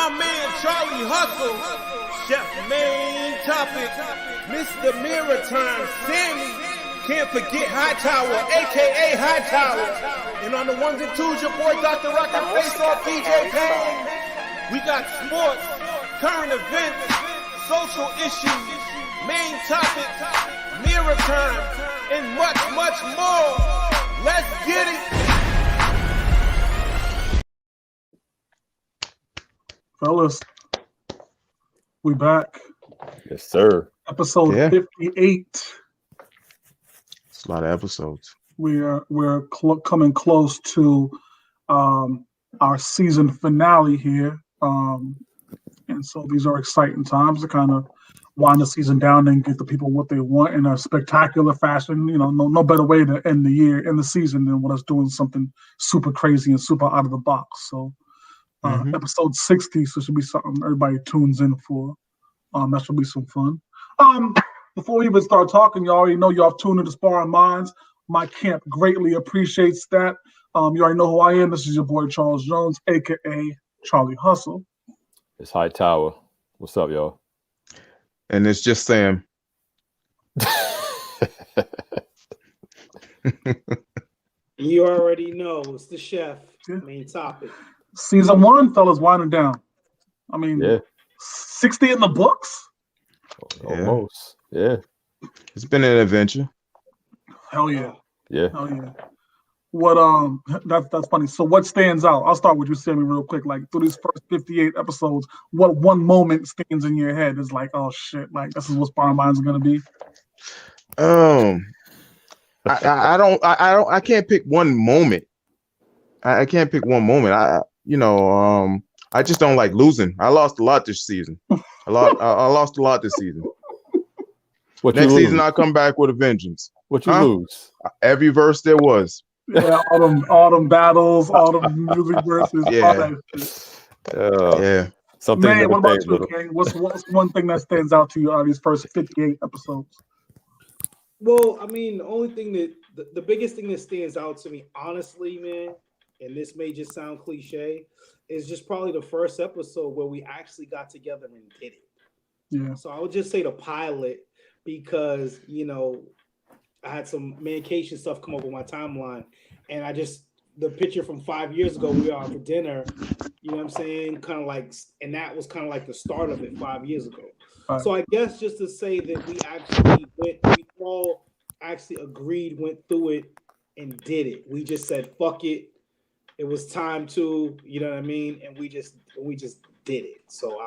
My man Charlie Hustle, Chef Main Topic, Mr. Mirror Time, Sammy, can't forget Hightower, aka Hightower. And on the ones and twos, your boy Dr. Rocket Face Off DJ Payne. We got sports, current events, social issues, main topics, mirror time, and much, much more. Let's get it. Fellas, we back. Yes, sir. Episode 58. It's a lot of episodes. We're coming close to our season finale here, and so these are exciting times to kind of wind the season down and get the people what they want in a spectacular fashion. You know, no better way to end the year, end the season than with us doing something super crazy and super out of the box. So. Episode 60, so it should be something everybody tunes in for. That should be some fun. Before we even start talking, you already know y'all tuned into Sparring Minds. My camp greatly appreciates that. You already know who I am. This is your boy Charles Jones, aka Charlie Hustle. It's Hightower. What's up, y'all? And it's just Sam. You already know it's the chef. Main topic. Season 1, fellas, winding down. I mean, 60 in the books? Almost. Yeah. It's been an adventure. Hell yeah. Yeah. Hell yeah. What that's funny. So what stands out? I'll start with you, Sammy, real quick. Like through these first 58 episodes, what one moment stands in your head is like, oh shit, like this is what Sparring Minds are gonna be? I can't pick one moment. I can't pick one moment. I just don't like losing. I lost a lot this season. I lost a lot this season. Next season, I'll come back with a vengeance. What you lose? Every verse there was. Yeah, all them battles, all the music verses, all that shit. Yeah. Something. Man, what about you, King? What's one thing that stands out to you out of these first 58 episodes? Well, I mean, the biggest thing that stands out to me, honestly, man, and this may just sound cliche, is just probably the first episode where we actually got together and did it. Yeah. So I would just say the pilot because, I had some medication stuff come up on my timeline, and the picture from 5 years ago, we were out for dinner, you know what I'm saying? Kind of like, and that was kind of like the start of it 5 years ago. Right. So I guess just to say that we all actually agreed, went through it, and did it. We just said, fuck it. It was time to, you know what I mean? And we just did it. So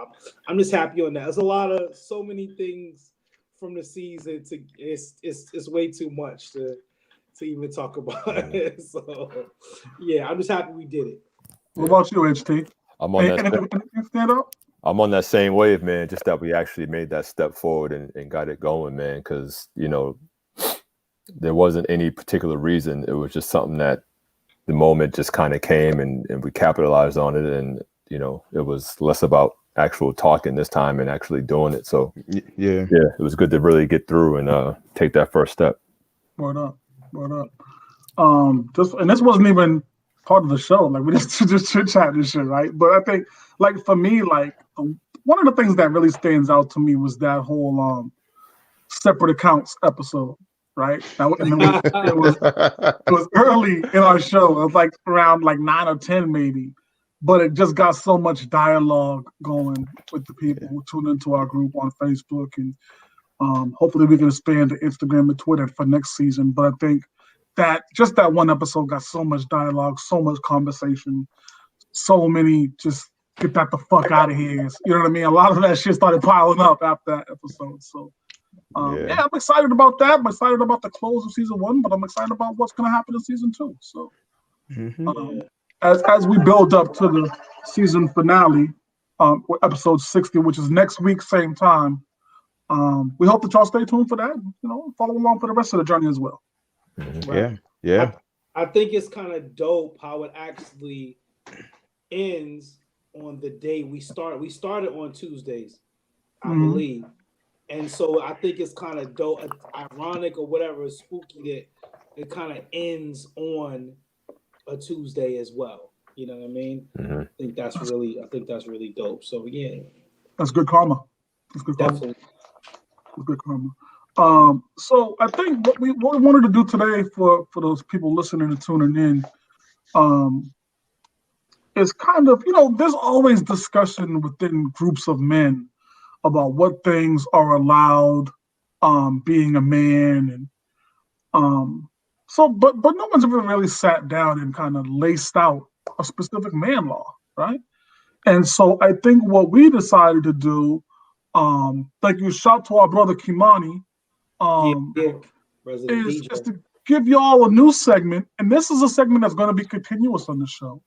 I'm just happy on that. There's so many things from the season it's way too much to even talk about it. So yeah, I'm just happy we did it. What about you, HT? I'm on stand up? I'm on that same wave, man. Just that we actually made that step forward and got it going, man. Because there wasn't any particular reason. It was just something that the moment just kind of came and we capitalized on it, and it was less about actual talking this time and actually doing it. So yeah, it was good to really get through and take that first step. Word up. And this wasn't even part of the show. Like we just chit chat and shit, right? But I think, like for me, like one of the things that really stands out to me was that whole separate accounts episode. Right, it was early in our show. It was like around 9 or 10 maybe, but it just got so much dialogue going with the people who tune into our group on Facebook, and hopefully we can expand to Instagram and Twitter for next season. But I think that just that one episode got so much dialogue, so much conversation, so many just get that the fuck out of here. You know what I mean? A lot of that shit started piling up after that episode. So. I'm excited about that. I'm excited about the close of season 1, but I'm excited about what's going to happen in season 2. So, as we build up to the season finale, episode 60, which is next week, same time, we hope that y'all stay tuned for that. Follow along for the rest of the journey as well. Right. Yeah. I think it's kind of dope how it actually ends on the day we start. We started on Tuesdays, I believe. And so I think it's kind of dope, ironic or whatever, spooky that it kind of ends on a Tuesday as well. You know what I mean? Mm-hmm. I think that's really dope. So yeah, That's good karma. That's good karma. definitely. That's good karma. So I think what we wanted to do today for those people listening and tuning in, is kind of, there's always discussion within groups of men about what things are allowed, being a man, and but no one's ever really sat down and kind of laced out a specific man law, right? And so I think what we decided to do, thank you, shout to our brother Kimani, Resident is DJ. to give y'all a new segment, and this is a segment that's going to be continuous on the show.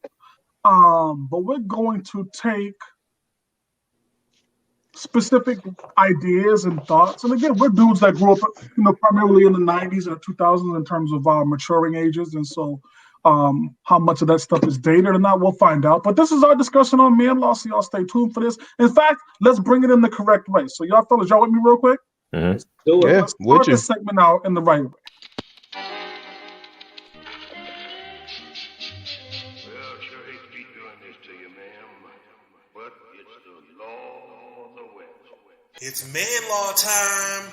But we're going to take specific ideas and thoughts. And again, we're dudes that grew up, primarily in the 90s and the 2000s in terms of our maturing ages. And so how much of that stuff is dated or not, we'll find out. But this is our discussion on man law, so y'all stay tuned for this. In fact, let's bring it in the correct way. So y'all fellas, y'all with me real quick? Mm-hmm. Do it. Yeah, Let's start this segment out in the right way. It's man law time.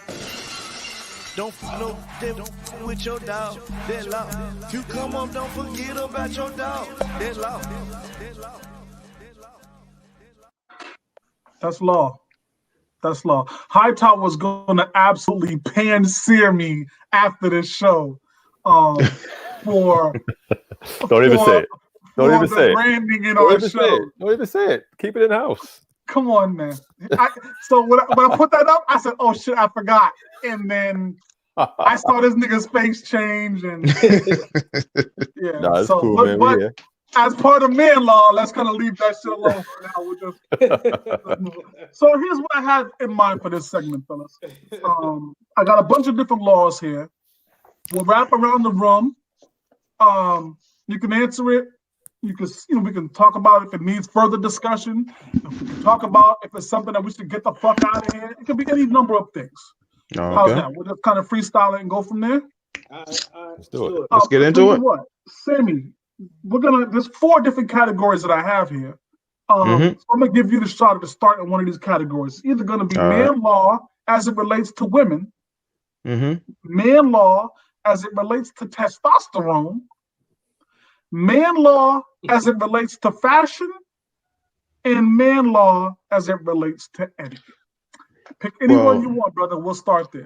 Don't no devil with your dog. That law. You come up, don't forget about your dog. That law. That's law. That's law. Hightower was going to absolutely pan-sear me after this show. For Don't even say it. Don't even say it. Branding in Don't our even show. say it. Don't even say it. Keep it in house. Come on, man. So when I put that up, I said, "Oh shit, I forgot." And then I saw this nigga's face change, and yeah. Nah, that's so, cool, but, man. but as part of man law, let's kind of leave that shit alone for now. We'll just... So here's what I had in mind for this segment, fellas. I got a bunch of different laws here. We'll wrap around the room. You can answer it. You can, we can talk about if it needs further discussion. We can talk about if it's something that we should get the fuck out of here. It could be any number of things. Okay. How's that? We'll just kind of freestyle it and go from there. Let's do it. Let's get into it. What, Sammy? There's 4 different categories that I have here. So I'm gonna give you the shot to start in one of these categories. It's either gonna be man law as it relates to women, man law as it relates to testosterone, man law as it relates to fashion, and man law as it relates to etiquette. Pick anyone you want, brother. We'll start there.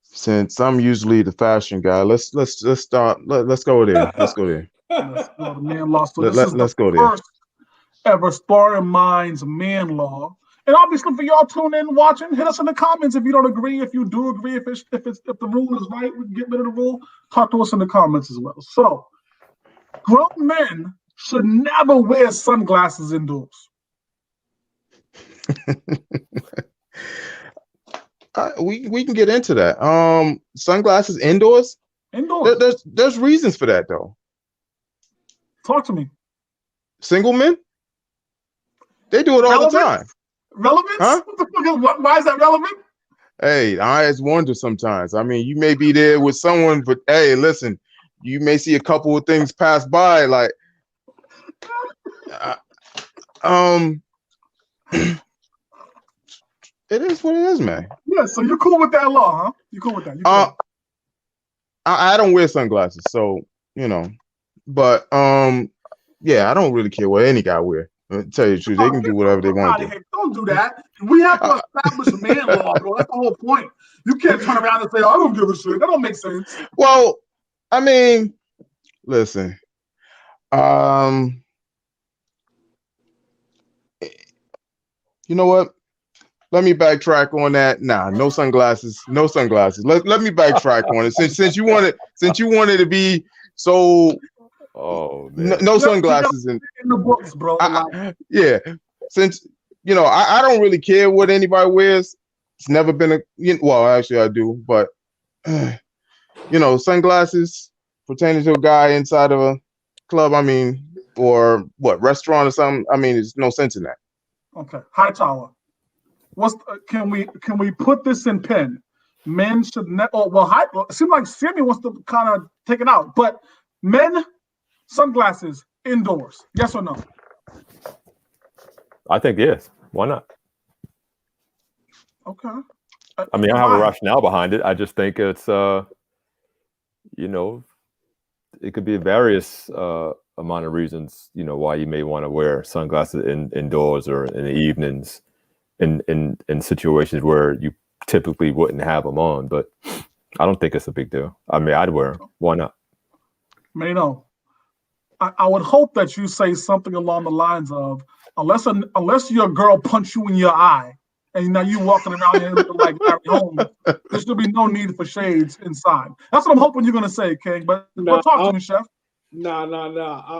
Since I'm usually the fashion guy, let's start. Let's go there. Let's go there. Let's go to man law. So Let's go there. First ever Sparring Minds man law. And obviously, for y'all tuning in, watching, hit us in the comments if you don't agree. If you do agree, if the rule is right, we can get rid of the rule. Talk to us in the comments as well. So, grown men should never wear sunglasses indoors. We can get into that. Sunglasses indoors. Indoors. There's reasons for that though. Talk to me. Single men, they do it all the time. Relevance? Huh? What the fuck is, why is that relevant? Hey, I just wonder sometimes. I mean, you may be there with someone, but hey, listen, you may see a couple of things pass by, like, it is what it is, man. Yeah, so you're cool with that law, huh? You cool with that? I don't wear sunglasses, so but yeah, I don't really care what any guy wear. To tell you the truth, they can do whatever they want to do. Don't do that. We have to establish man law, bro. That's the whole point. You can't turn around and say, "I don't give a shit." That don't make sense. Well, I mean, listen. You know what? Let me backtrack on that. Nah, no sunglasses. No sunglasses. Let me backtrack on it. Since you wanted to be so. Oh man. No sunglasses in the books, bro. Yeah. Since I don't really care what anybody wears. It's never been well, actually I do, but sunglasses pertaining to a guy inside of a club, I mean, or what, restaurant or something, I mean, there's no sense in that. Okay. Hightower. Can we put this in pen? Men should it seems like Sammy wants to kind of take it out, but men, sunglasses indoors? Yes or no? I think yes. Why not? Okay. I mean, I have a Why? rationale behind it. I just think it's, you know, it could be various amount of reasons, you know, why you may want to wear sunglasses indoors or in the evenings, in situations where you typically wouldn't have them on. But I don't think it's a big deal. I mean, I'd wear them. Why not? Mano, I would hope that you say something along the lines of, unless your girl punch you in your eye, and now you walking around here looking like Larry Holmes, there should be no need for shades inside. That's what I'm hoping you're gonna say, King. But talk to me, Chef. Nah.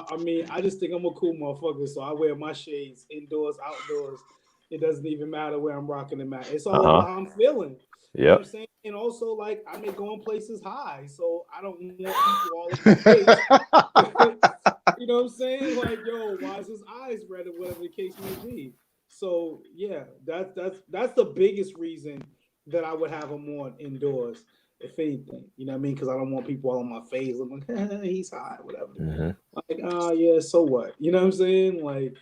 I mean, I just think I'm a cool motherfucker, so I wear my shades indoors, outdoors. It doesn't even matter where I'm rocking them at. It's all about how I'm feeling. You know what I'm saying? And also, like, I may go in places high, so I don't want people all in my face. You know what I'm saying? Like, yo, why is his eyes red or whatever the case may be? So yeah, that's the biggest reason that I would have them on indoors, if anything. You know what I mean? Because I don't want people all in my face. I'm like, he's high, whatever. Like, yeah, so what? You know what I'm saying? Like,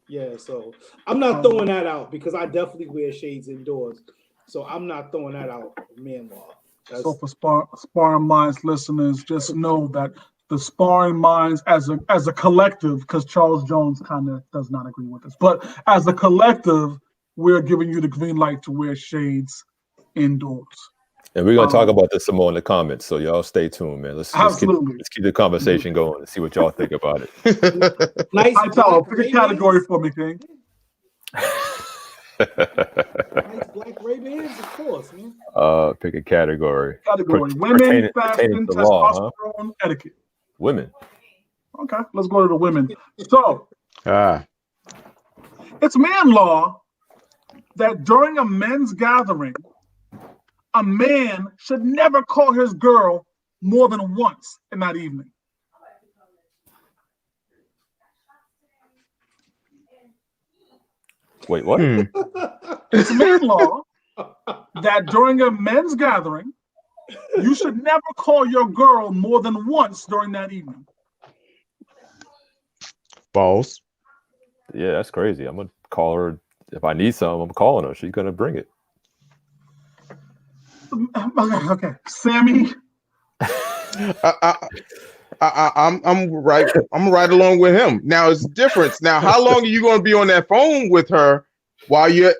yeah, so I'm not throwing that out because I definitely wear shades indoors. So I'm not throwing that out, man law. So for Sparring Minds listeners, just know that the Sparring Minds as a collective, because Charles Jones kind of does not agree with us, but as a collective, we're giving you the green light to wear shades indoors. And we're gonna talk about this some more in the comments, so y'all stay tuned, man. Let's keep the conversation going and see what y'all think about it. Nice. Pick a category for me, King. Nice black Ray-Bans, of course, man. Pick a category. Women, fashion, testosterone, etiquette. Women. Okay, let's go to the women. So, it's man law that during a men's gathering, a man should never call his girl more than once in that evening. Wait, what? It's man law that during a men's gathering, you should never call your girl more than once during that evening. Balls. Yeah, that's crazy. I'm gonna call her if I need something. I'm calling her. She's gonna bring it. Okay. Sammy. I'm right along with him. Now it's different. Now, how long are you going to be on that phone with her while you're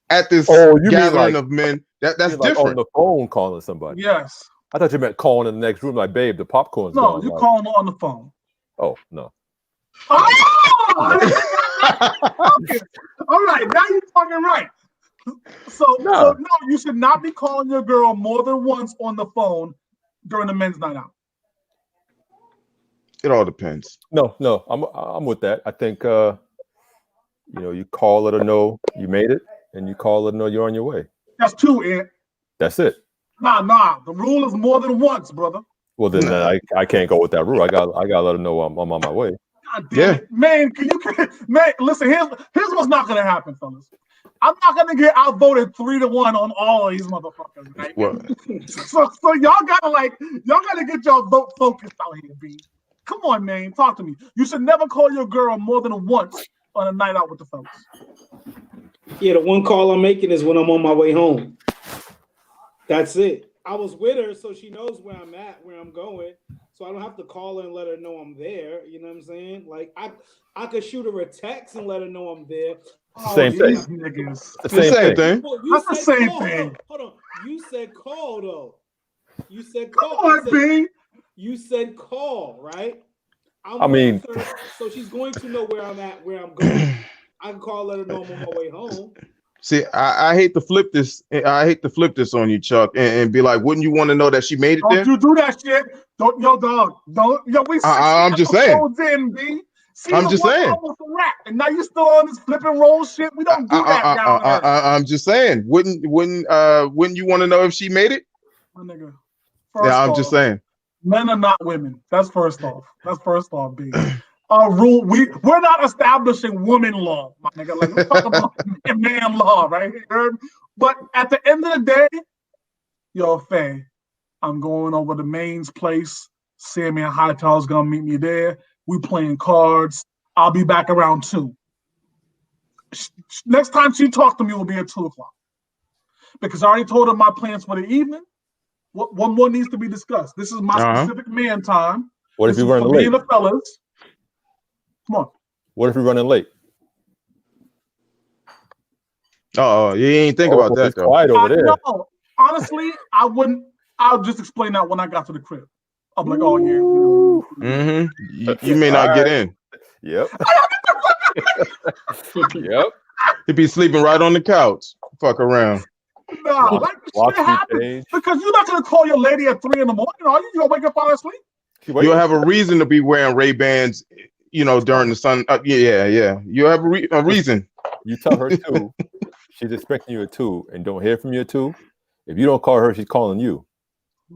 at this gathering of men? That's different. Like on the phone calling somebody. Yes. I thought you meant calling in the next room, like, babe, the popcorn's gone. No, you're calling on the phone. Oh no. Okay. All right, now you're talking right. So no, you should not be calling your girl more than once on the phone during the men's night out. It all depends. No, I'm with that. I think you call, let her know you made it, and you call, let her know you're on your way. That's two, Ed. That's it. Nah. The rule is more than once, brother. Well, then I can't go with that rule. I got to let her know I'm on my way. God damn it. Man, listen, here's what's not gonna happen, fellas. I'm not gonna get outvoted 3-1 on all of these motherfuckers, right? So y'all gotta get your vote focused out here, B. Come on, man. Talk to me. You should never call your girl more than once on a night out with the fellas. Yeah, the one call I'm making is when I'm on my way home. That's it. I was with her, so she knows where I'm at, where I'm going. So I don't have to call her and let her know I'm there. You know what I'm saying? Like I could shoot her a text and let her know I'm there. Same thing. Niggas. The same thing. That's the same thing. Hold on. You said call though. You said call. Come on, B. You said call, right? I mean, so she's going to know where I'm at, where I'm going. I can call, let her know I'm on my way home. See, I hate to flip this. I hate to flip this on you, Chuck, and be like, wouldn't you want to know that she made it there? Don't you do that shit? Don't, yo, dog. Don't, yo. I'm just saying. In, B. I'm just saying. Almost a wrap, and now you're still on this flip and roll shit. We don't do that down there. I'm just saying. Wouldn't you want to know if she made it? My nigga. I'm just saying. Men are not women. That's first off. B. Rule. We're not establishing woman law, my nigga. Like we're talking about man law, right? But at the end of the day, yo, Faye, I'm going over to Maine's place. Sammy and Hightower's gonna meet me there. We playing cards. I'll be back around 2. Next time she talks to me will be at 2 o'clock. Because I already told her my plans for the evening. What more needs to be discussed? This is my specific man time. What if you're running late? Me and the fellas. Come on. What if you're running late? Oh, you ain't think about that, though. Quiet over there. No, honestly, I wouldn't. I'll just explain that when I got to the crib. I'm like, oh, yeah. Mm-hmm. You may not get in. Yep. Yep. He'd be sleeping right on the couch. Fuck around. Nah, shit happens. Because you're not going to call your lady at 3 in the morning, are you? You're going to wake up out of sleep? You'll have a reason to be wearing Ray-Bans, during the sun. Yeah. You have a reason. You tell her 2. She's expecting you at 2 and don't hear from you at 2. If you don't call her, she's calling you.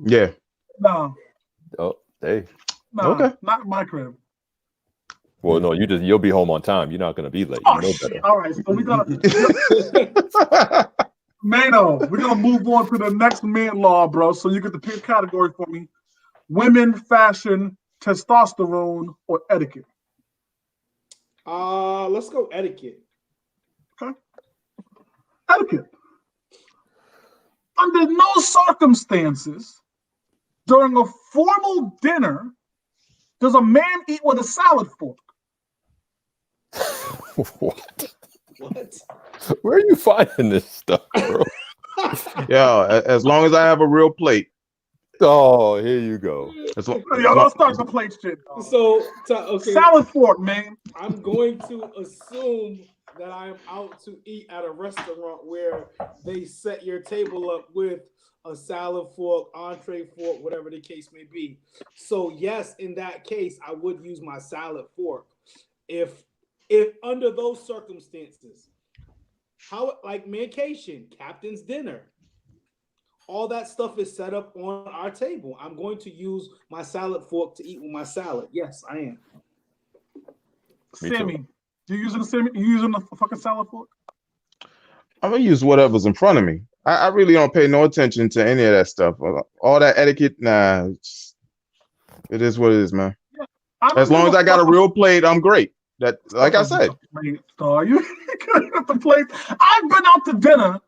Yeah. No. Oh, hey. No, okay. Not my crib. Well, no, you'll be home on time. You're not gonna be late. Oh, you know shit. better. All right, so we're gonna Mano, we're gonna move on to the next man law, bro. So you get the pick category for me: women, fashion, testosterone, or etiquette. Let's go etiquette. Okay. Etiquette. Under no circumstances during a formal dinner does a man eat with a salad fork. What? What? Where are you finding this stuff, bro? Yeah, as long as I have a real plate. Oh, here you go. Y'all don't start the plate shit. Dog. So, okay. Salad fork, man. I'm going to assume that I'm out to eat at a restaurant where they set your table up with a salad fork, entree fork, whatever the case may be. So yes, in that case, I would use my salad fork. If under those circumstances, how like vacation, captain's dinner, all that stuff is set up on our table. I'm going to use my salad fork to eat with my salad. Yes, I am. Sammy, you using the fucking salad fork? I'm gonna use whatever's in front of me. I really don't pay no attention to any of that stuff. All that etiquette, nah. It is what it is, man. Yeah, as long as I got a real plate, I'm great. That, like I said. Star, you got the plate. I've been out to dinner,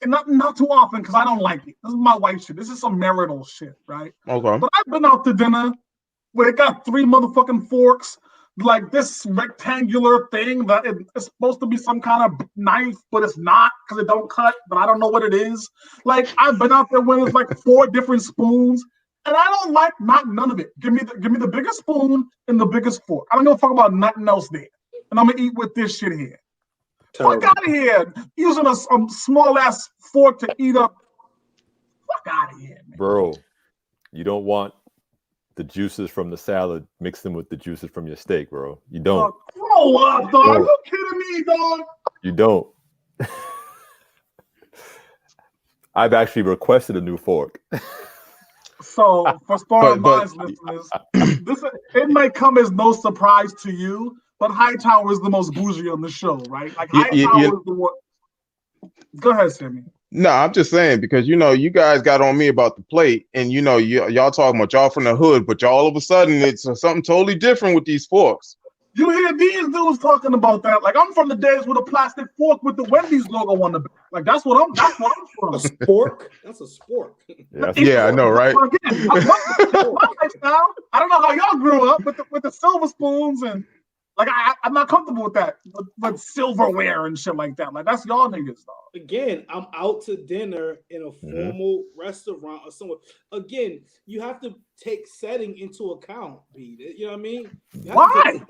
and not too often because I don't like it. This is my wife shit. This is some marital shit, right? Okay. But I've been out to dinner where they got 3 motherfucking forks, like this rectangular thing that it's supposed to be some kind of knife, but it's not because it don't cut, but I don't know what it is. Like I've been out there when it's like 4 different spoons, and I don't like none of it. Give me the biggest spoon and the biggest fork. I don't give a fuck about nothing else there. And I'm gonna eat with this shit here. Fuck out of here. Using a small ass fork to eat up. Fuck out of here, man. Bro, you don't want the juices from the salad, mix them with the juices from your steak, bro. You don't. Grow up, dog. Are you kidding me, dog? You don't. I've actually requested a new fork. So, for Sparring Minds listeners, it might come as no surprise to you, but Hightower is the most bougie on the show, right? Like Hightower is the one. Go ahead, Sammy. No, I'm just saying because you guys got on me about the plate, and y'all talking about y'all from the hood, but y'all all of a sudden it's something totally different with these forks. You hear these dudes talking about that? Like I'm from the days with a plastic fork with the Wendy's logo on the back. Like that's what I'm from. A spork? That's a spork. Yeah, I know, right? Again, my lifestyle. I don't know how y'all grew up with the silver spoons and. Like I'm not comfortable with that, with silverware and shit like that. Like that's y'all niggas, dog. Again, I'm out to dinner in a formal restaurant or somewhere. Again, you have to take setting into account, B. You know what I mean? Why?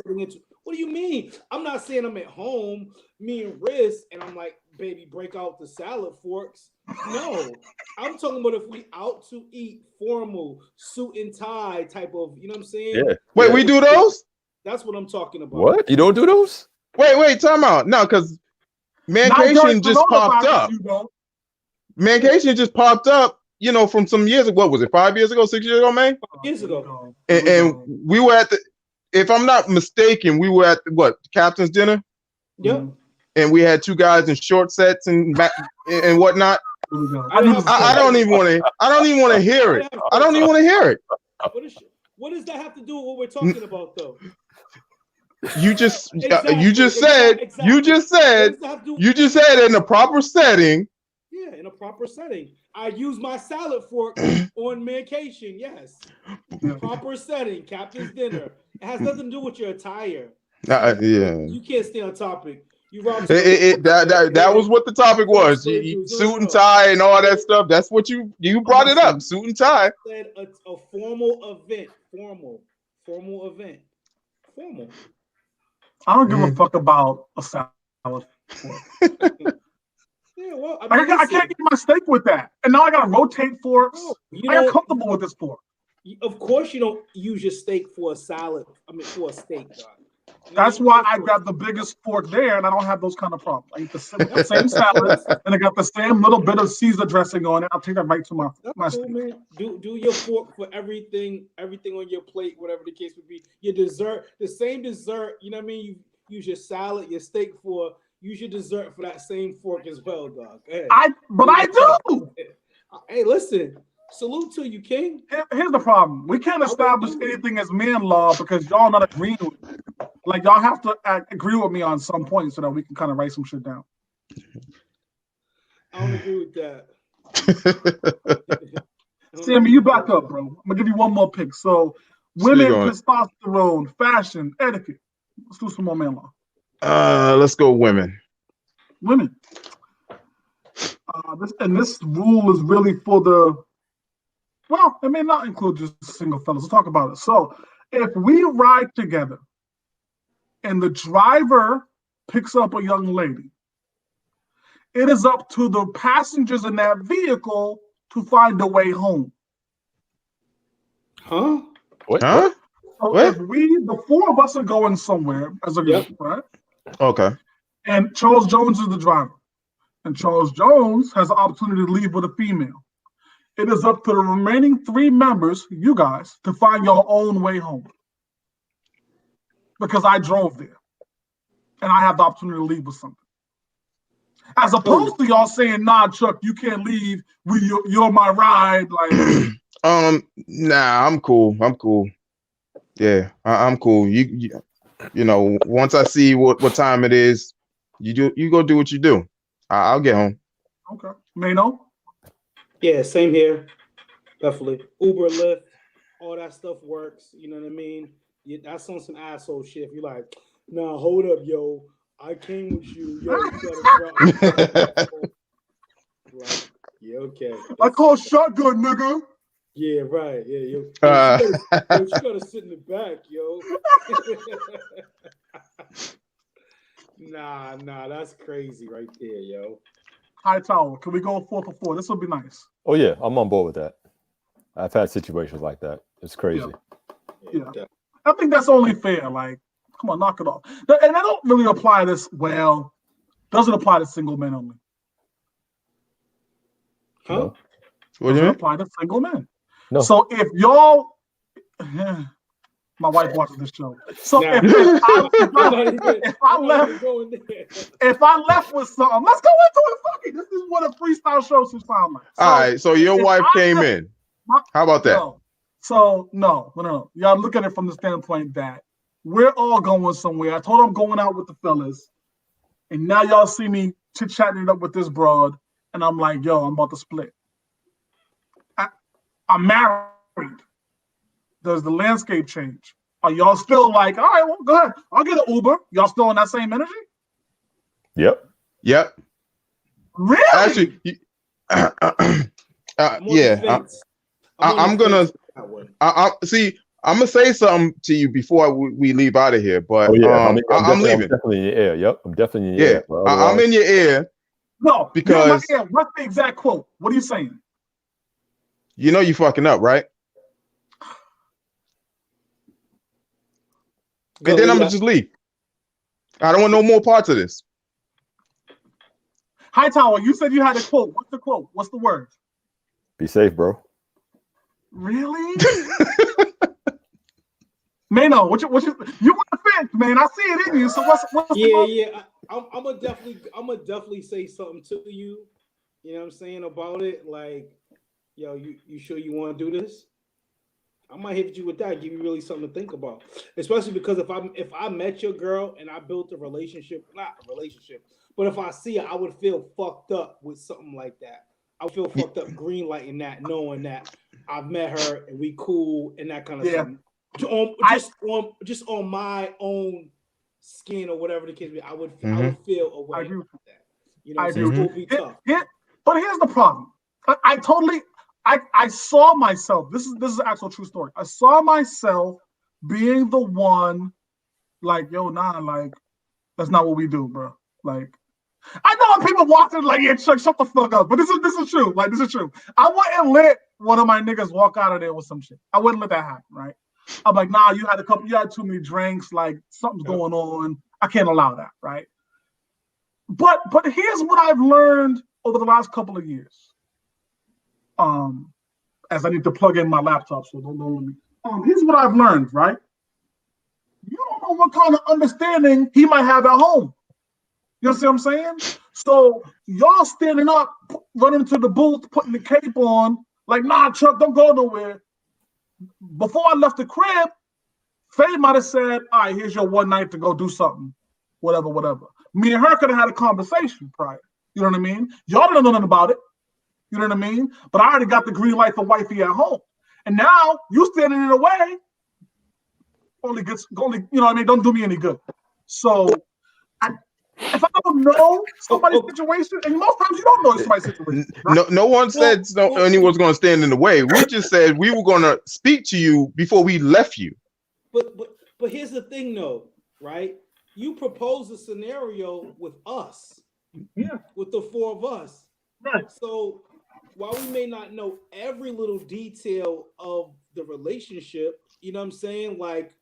What do you mean? I'm not saying I'm at home, me and Riz, and I'm like, baby, break out the salad forks. No, I'm talking about if we out to eat formal, suit and tie type of, you know what I'm saying? Yeah. Wait, we do those? That's what I'm talking about. What? You don't do those? Wait, time out. No, because Mancation just popped up. Mancation just popped up, from some years ago. What was it, 5 years ago, 6 years ago, man? 5 years ago. And we were at if I'm not mistaken, we were at captain's dinner? Yep. And we had 2 guys in short sets and whatnot. I don't even want to hear it. I don't even want to hear it. What is shit? What does that have to do with what we're talking about, though? You just Exactly, you just said exactly. you just What said does that have to do? you just said in a proper setting. Yeah, in a proper setting. I use my salad fork on medication. Yes, proper setting. Captain's dinner. It has nothing to do with your attire. Yeah, You can't stay on topic. You robbed that was what the topic was. Suit and tie and all that stuff. That's what you brought it up. Suit and tie. I said a formal event. Formal event. Formal. I don't give a fuck about a salad. Yeah, well, I can't eat my steak with that, and now I gotta rotate forks. No, I got comfortable with this fork. Of course, you don't use your steak for a salad. For a steak, dog. That's why I got the biggest fork there, and I don't have those kind of problems. I eat the same salad, and I got the same little bit of Caesar dressing on it. I'll take that right to my steak. Man. Do your fork for everything on your plate, whatever the case would be. Your dessert, the same dessert. You know what I mean? You use your salad, your steak for. Use your dessert for that same fork as well, dog. Hey. I do. Hey, listen. Salute to you, King. Here's the problem. We can't establish anything as man law because y'all not agreeing with me. Like, y'all have to agree with me on some point so that we can kind of write some shit down. I don't agree with that. Sammy, you back up, bro. I'm going to give you one more pick. So, women, testosterone, fashion, etiquette. Let's do some more man law. Let's go women. Women. This rule is really for the... Well, it may not include just single fellas. Let's talk about it. So, if we ride together and the driver picks up a young lady, it is up to the passengers in that vehicle to find a way home. Huh? What? Huh? So what? If the four of us are going somewhere as a group, right? Okay. And Charles Jones is the driver. And Charles Jones has the opportunity to leave with a female. It is up to the remaining three members, you guys, to find your own way home. Because I drove there. And I have the opportunity to leave with something. As opposed to y'all saying, nah, Chuck, you can't leave. You're my ride. Like, nah, I'm cool. Yeah, I'm cool. You know, once I see what time it is, you go do what you do. I'll get home. Okay. Mano? Yeah, same here. Definitely. Uber, Lyft, all that stuff works. You know what I mean? That's on some asshole shit. If you're like, nah, hold up, yo. I came with you. Yo, you gotta like, yeah, okay. I call shotgun, nigga. Yeah, right. Yeah, yo. You gotta sit in the back, yo. Nah, that's crazy right there, yo. High tower. Can we go 4 for 4? This will be nice. Oh yeah, I'm on board with that. I've had situations like that. It's crazy. Yeah. I think that's only fair. Like, come on, knock it off. And I don't really apply this. Well, doesn't apply to single men only. Huh? Doesn't apply to single men. No. So if y'all, my wife watches this show. So if I left with something, let's go into it. Fuck it. This is what a freestyle show should sound like. So, all right. So your wife came in. How about that? No. So no. Y'all look at it from the standpoint that we're all going somewhere. I told her I'm going out with the fellas, and now y'all see me chit-chatting it up with this broad, and I'm like, yo, I'm about to split. I'm married. Does the landscape change? Are y'all still like, all right, well, go ahead. I'll get an Uber. Y'all still in that same energy? Yep. Really? Actually, yeah. I'm gonna see. I'm gonna say something to you before we leave out of here. But I'm leaving. I'm definitely in your ear. Yep, I'm definitely in your ear. Well, I'm in your ear. No, because what's the exact quote? What are you saying? You know you fucking up, right? And then I'm gonna just leave. I don't want no more parts of this. Hightower, you said you had a quote. What's the quote? What's the word? Be safe, bro. Really? Mano, what you want to fence, man? I see it in you. So what's I'm gonna definitely say something to you. You know what I'm saying about it? Like, yo, you sure you want to do this? I might hit you with that, give you really something to think about. Especially because if I met your girl and I built a relationship, not a relationship, but if I see her, I would feel fucked up with something like that. I would feel fucked up green lighting that, knowing that I've met her and we cool and that kind of stuff. Just on my own skin or whatever the case be, I would feel a way about that. You know what I'm saying? It's gonna be tough. But here's the problem. I saw myself. This is an actual true story. I saw myself being the one, like, yo, nah, like, that's not what we do, bro. Like, I know when people walk in, like, yeah, Chuck, shut the fuck up. But this is true. Like, this is true. I wouldn't let one of my niggas walk out of there with some shit. I wouldn't let that happen, right? I'm like, nah, you had too many drinks, like something's going on. I can't allow that, right? But here's what I've learned over the last couple of years. As I need to plug in my laptop, so don't let me. Here's what I've learned, right? You don't know what kind of understanding he might have at home. You see what I'm saying? So y'all standing up, running to the booth, putting the cape on, like, nah, Chuck, don't go nowhere. Before I left the crib, Faye might have said, all right, here's your one night to go do something. Whatever. Me and her could have had a conversation prior. You know what I mean? Y'all don't know nothing about it. You know what I mean? But I already got the green light for wifey at home. And now you standing in the way only, you know what I mean? Don't do me any good. So if I don't know somebody's situation, and most times you don't know somebody's situation. Right? No one said anyone's going to stand in the way. We just said we were going to speak to you before we left you. But here's the thing, though, right? You proposed a scenario with us, with the four of us, right? So while we may not know every little detail of the relationship, you know what I'm saying? Like,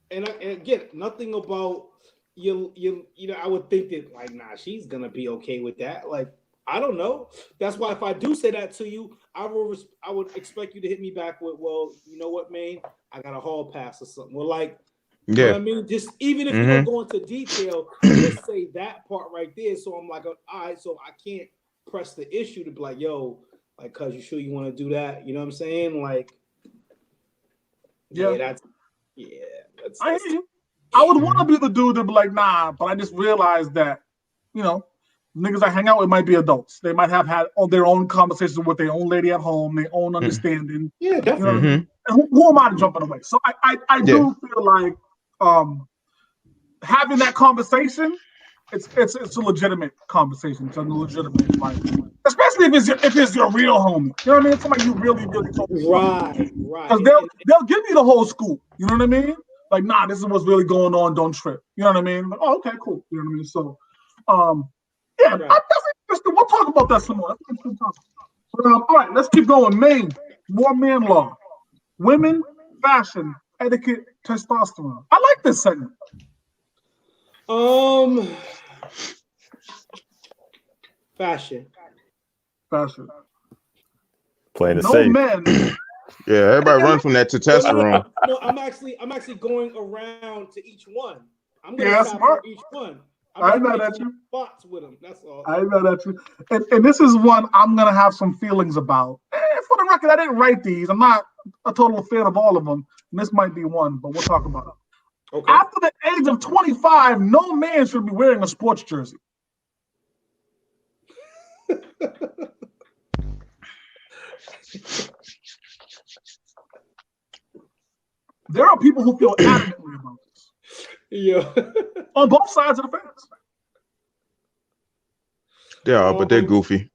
and again, nothing about. You know, I would think that, like, nah, she's gonna be okay with that. Like, I don't know. That's why if I do say that to you, I would expect you to hit me back with, well, you know what, man, I got a hall pass or something. Well, like, you know what I mean? Just even if you don't go into detail, just say that part right there. So I'm like, all right, so I can't press the issue to be like, yo, like, cause you sure you want to do that? You know what I'm saying? Like, that's I hear you. I would want to be the dude to be like, nah, but I just realized that, you know, niggas I hang out with might be adults. They might have had their own conversations with their own lady at home, their own understanding. Yeah, definitely. You know, and who am I to jump in the way? So I do feel like having that conversation, it's a legitimate conversation. It's a legitimate, like, especially if it's your real homie. You know what I mean? It's somebody you really talk to. Right. Because they'll give you the whole scoop. You know what I mean? Like, nah, this is what's really going on. Don't trip. You know what I mean? Like, oh, okay, cool. You know what I mean? So, that's interesting. We'll talk about that some more. That's interesting topic. But, all right, let's keep going. More man law, women, fashion, etiquette, testosterone. I like this segment. Fashion. Playing it No safe. men. Yeah, everybody run from that testosterone. No, I'm actually going around to each one. I'm going to tap on each one. I'm mad at you. Spots with them. That's all. I'm mad at you. And this is one I'm going to have some feelings about. For the record, I didn't write these. I'm not a total fan of all of them. And this might be one, but we'll talk about it. Okay. After the age of 25, no man should be wearing a sports jersey. There are people who feel adamantly about this. Yeah. On both sides of the fence. They are, but they're goofy.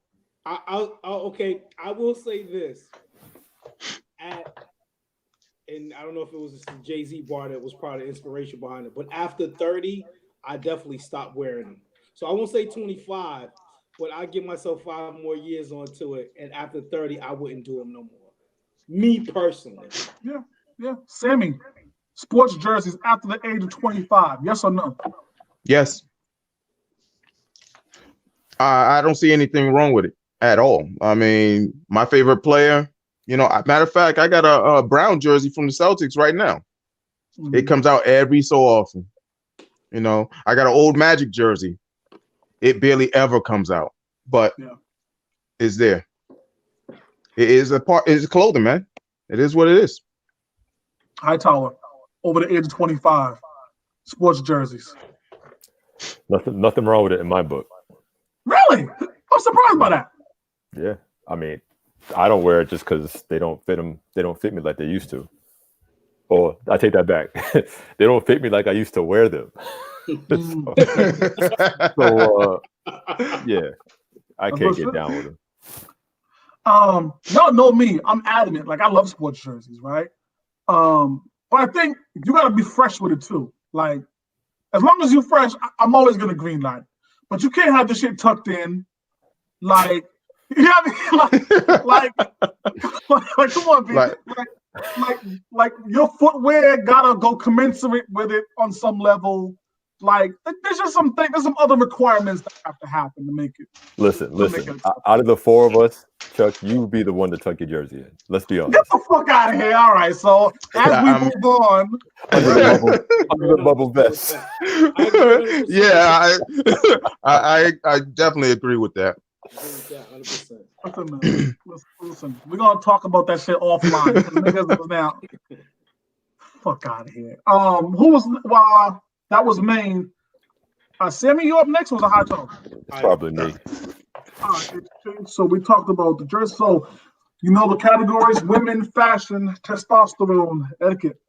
Okay, I will say this. And I don't know if it was a Jay-Z bar that was part of the inspiration behind it, but after 30, I definitely stopped wearing them. So I won't say 25, but I give myself 5 more years onto it. And after 30, I wouldn't do them no more. Me personally. Yeah. Sammy, sports jerseys after the age of 25, yes or no? Yes. I don't see anything wrong with it at all. I mean, my favorite player, matter of fact, I got a Brown jersey from the Celtics right now. Mm-hmm. It comes out every so often. I got an old Magic jersey. It barely ever comes out, but it's there. It is a part. It's clothing, man. It is what it is. Hightower, over the age of 25, sports jerseys. Nothing wrong with it in my book. Really? I'm surprised by that. Yeah, I mean, I don't wear it just because they don't fit them. They don't fit me like they used to. Or I take that back. They don't fit me like I used to wear them. so yeah, I can't get down with them. Y'all know me. I'm adamant. Like I love sports jerseys, right? But I think you gotta be fresh with it too. Like as long as you're fresh, I'm always gonna green light. But you can't have the shit tucked in. Like you know what I mean? Like come on, people. Like your footwear gotta go commensurate with it on some level. Like there's just there's some other requirements that have to happen to make it. Listen. Out of the four of us, Chuck, you would be the one to tuck your jersey in. Let's be honest. Get the fuck out of here! All right, so as we move on, under the bubble vest. Yeah, I definitely agree with that. Listen, we're gonna talk about that shit offline. Niggas now, fuck out of here. Who was that was Maine. Sammy, you up next? Was a high tone? It's probably me. All right, so we talked about the jersey. So you know the categories: women, fashion, testosterone, etiquette.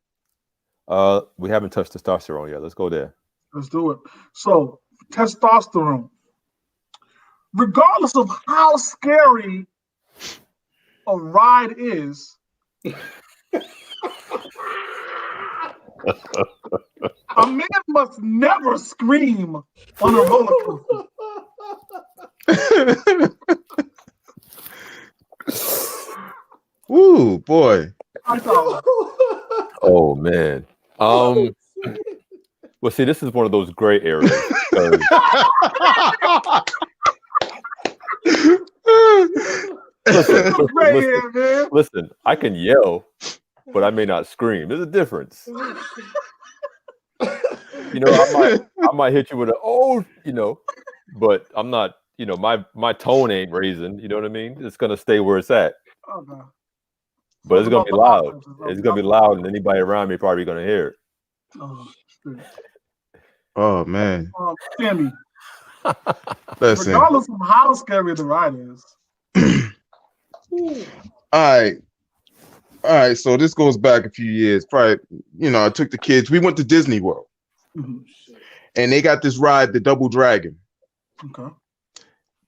We haven't touched testosterone yet. Let's go there. Let's do it. So testosterone. Regardless of how scary a ride is, a man must never scream on a roller coaster. Ooh, boy. Oh man. Well, see, this is one of those gray areas. Listen, I can yell, but I may not scream. There's a difference. You know, I might hit you with but I'm not, my tone ain't raising, you know what I mean? It's gonna stay where it's at. Okay. But it's gonna be loud. It's gonna be loud, and anybody around me probably gonna hear it. Oh man. Sammy. Listen. Regardless of how scary the ride is. All right. So this goes back a few years. Probably, I took the kids. We went to Disney World, and they got this ride, the Double Dragon. Okay.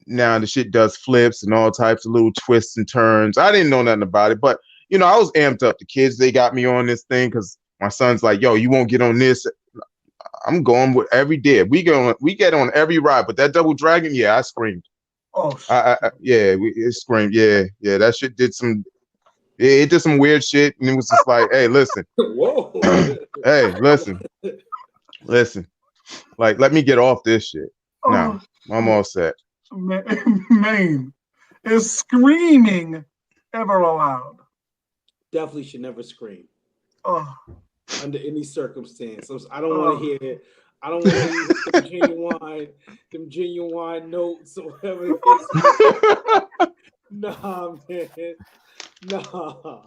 Now the shit does flips and all types of little twists and turns. I didn't know nothing about it, but I was amped up. The kids, they got me on this thing because my son's like, "Yo, you won't get on this." I'm going with every day. We get on every ride, but that Double Dragon, yeah, I screamed. Oh, it screamed. Yeah, that shit did some. It did some weird shit, and it was just like, hey, listen. Whoa. Hey, listen. Like, let me get off this shit. No, I'm all set. Man, is screaming ever allowed? Definitely should never scream. Under any circumstance. I don't want to hear it. I don't want to hear them genuine notes or whatever it is. Nah, man. Nah.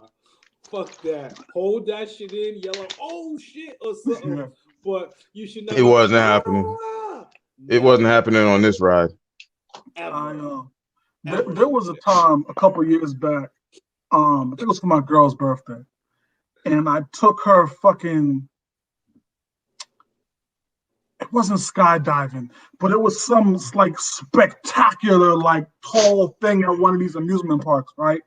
Fuck that. Hold that shit in, yell, oh shit, or something. Yeah. But you should not. It wasn't happening. It wasn't happening on this ride. I know. There was a time a couple years back. I think it was for my girl's birthday. And I took her fucking, it wasn't skydiving, but it was some like spectacular, like tall thing at one of these amusement parks, right?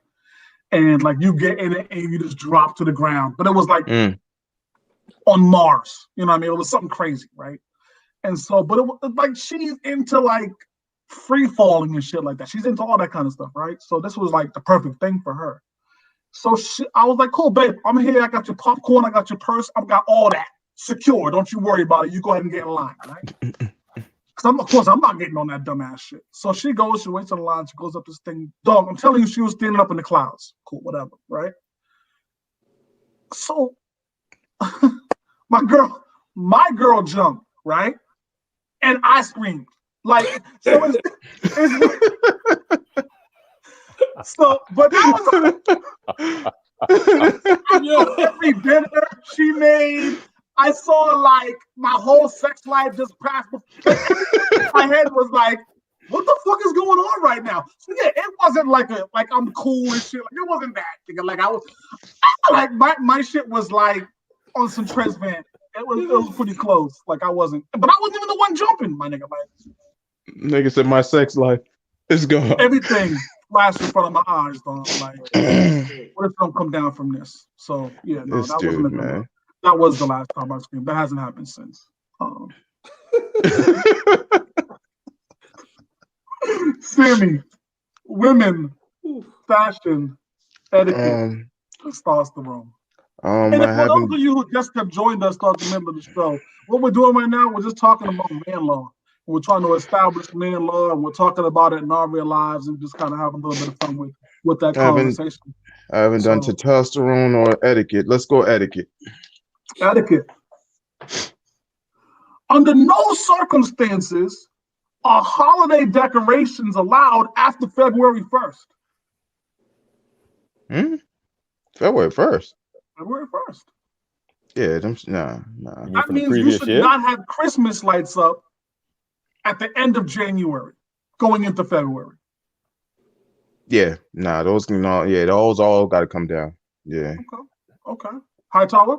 And like you get in it and you just drop to the ground. But it was like on Mars, you know what I mean? It was something crazy, right? And so, but it was like she's into like free falling and shit like that. She's into all that kind of stuff, right? So this was like the perfect thing for her. So I was like, cool, babe, I'm here. I got your popcorn. I got your purse. I've got all that secure. Don't you worry about it. You go ahead and get in line, right? Because of course, I'm not getting on that dumbass shit. So she waits on the line. She goes up this thing. Dog, I'm telling you, she was standing up in the clouds. Cool, whatever, right? So my girl jumped, right? And I screamed. Like, so so, but that was every dinner she made. I saw like my whole sex life just pass. My head was like, what the fuck is going on right now? So yeah, it wasn't like I'm cool and shit. Like it wasn't that. Nigga. Like I was like my shit was like on some Trez Van. It was pretty close. Like I wasn't, but I wasn't even the one jumping, my nigga. Like Nigga said my sex life is gone. everything flashed in front of my eyes, dog. Like what if it don't come down from this? So yeah, no, This that dude, wasn't a good man. look. That was the last time I screamed. That hasn't happened since. Sammy, women, fashion, etiquette, testosterone. And I for those haven't. of you who just have joined us, start to remember the show, what we're doing right now, we're just talking about man law. We're trying to establish man law, and we're talking about it in our real lives, and just kind of having a little bit of fun with that conversation. I haven't done testosterone or etiquette. Let's go etiquette. Etiquette. Under no circumstances are holiday decorations allowed after February 1st. February 1st. February 1st. Yeah, nah. That means you should not have Christmas lights up at the end of January, going into February. Yeah, nah, those all got to come down. Yeah. Okay. Hightower?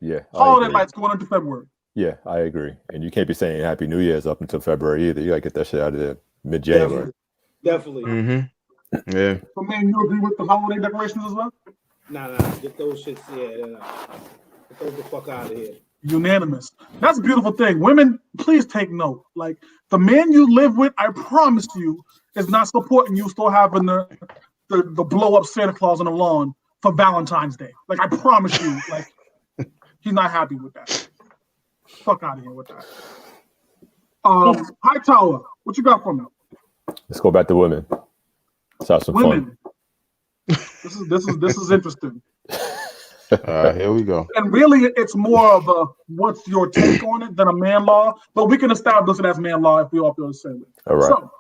Yeah. Holiday lights going into February. Yeah, I agree. And you can't be saying Happy New Year's up until February either. You gotta get that shit out of there mid-January. Definitely. Mm-hmm. Yeah. So, man, you agree with the holiday decorations as well? Nah. Get those shits. Yeah. Get those the fuck out of here. Unanimous. That's a beautiful thing. Women, please take note. Like the man you live with, I promise you, is not supporting you still having the blow up Santa Claus on the lawn for Valentine's Day. Like I promise you, like he's not happy with that. Fuck out of here with that. Hightower, what you got for me? Let's go back to women. Let's have some Women. fun. This is interesting. Here we go. And really, it's more of a what's your take on it than a man law, but we can establish it as man law if we all feel the same way. All right. So,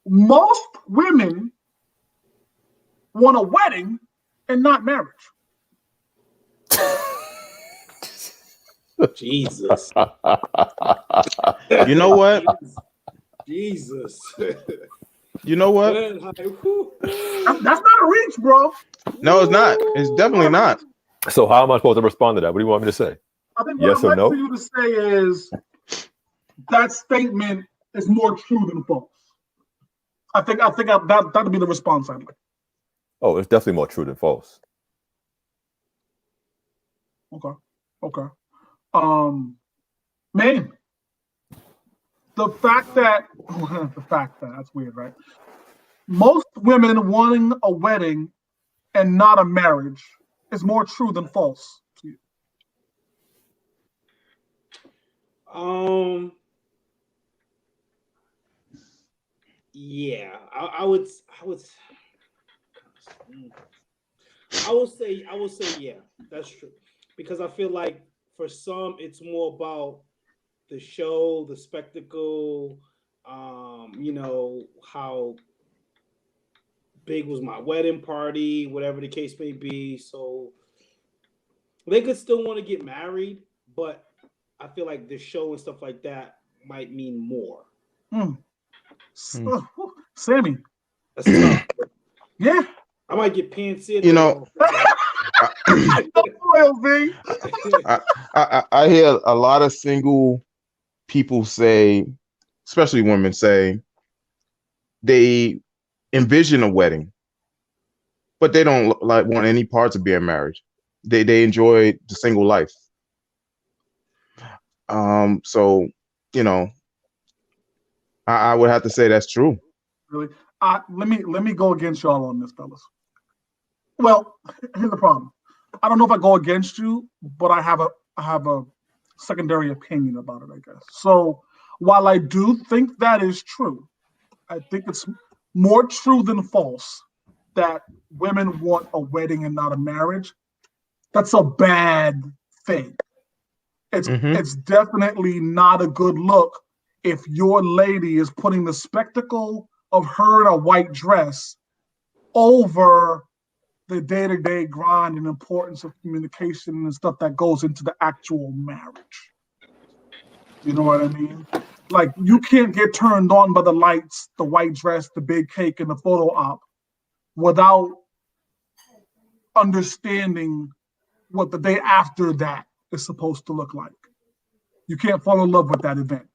most women want a wedding and not marriage. Jesus. You know what? Jesus. You know what? That's not a reach, bro. No, it's not. It's definitely not. So how am I supposed to respond to that? What do you want me to say? I think Yes what or I'd no? like for you to say is that statement is more true than false. I think that'd be the response I'd like. Oh, it's definitely more true than false. Okay. Man, the fact that that's weird, right? Most women wanting a wedding and not a marriage is more true than false to you. Yeah, I would say yeah, that's true. Because I feel like for some it's more about the show, the spectacle, how big was my wedding party, whatever the case may be. So they could still want to get married, but I feel like the show and stuff like that might mean more. Sammy. That's tough. Yeah. I might get pantsied. I hear a lot of single people say, especially women say, they envision a wedding, but they don't want any parts of being married. They enjoy the single life. So I would have to say that's true. Really? Let me go against y'all on this, fellas. Well, here's the problem. I don't know if I go against you, but I have a secondary opinion about it, I guess. So while I do think that is true, I think it's more true than false that women want a wedding and not a marriage. That's a bad thing. It's definitely not a good look if your lady is putting the spectacle of her in a white dress over the day-to-day grind and importance of communication and stuff that goes into the actual marriage. You know what I mean? Like, you can't get turned on by the lights, the white dress, the big cake, and the photo op without understanding what the day after that is supposed to look like. You can't fall in love with that event.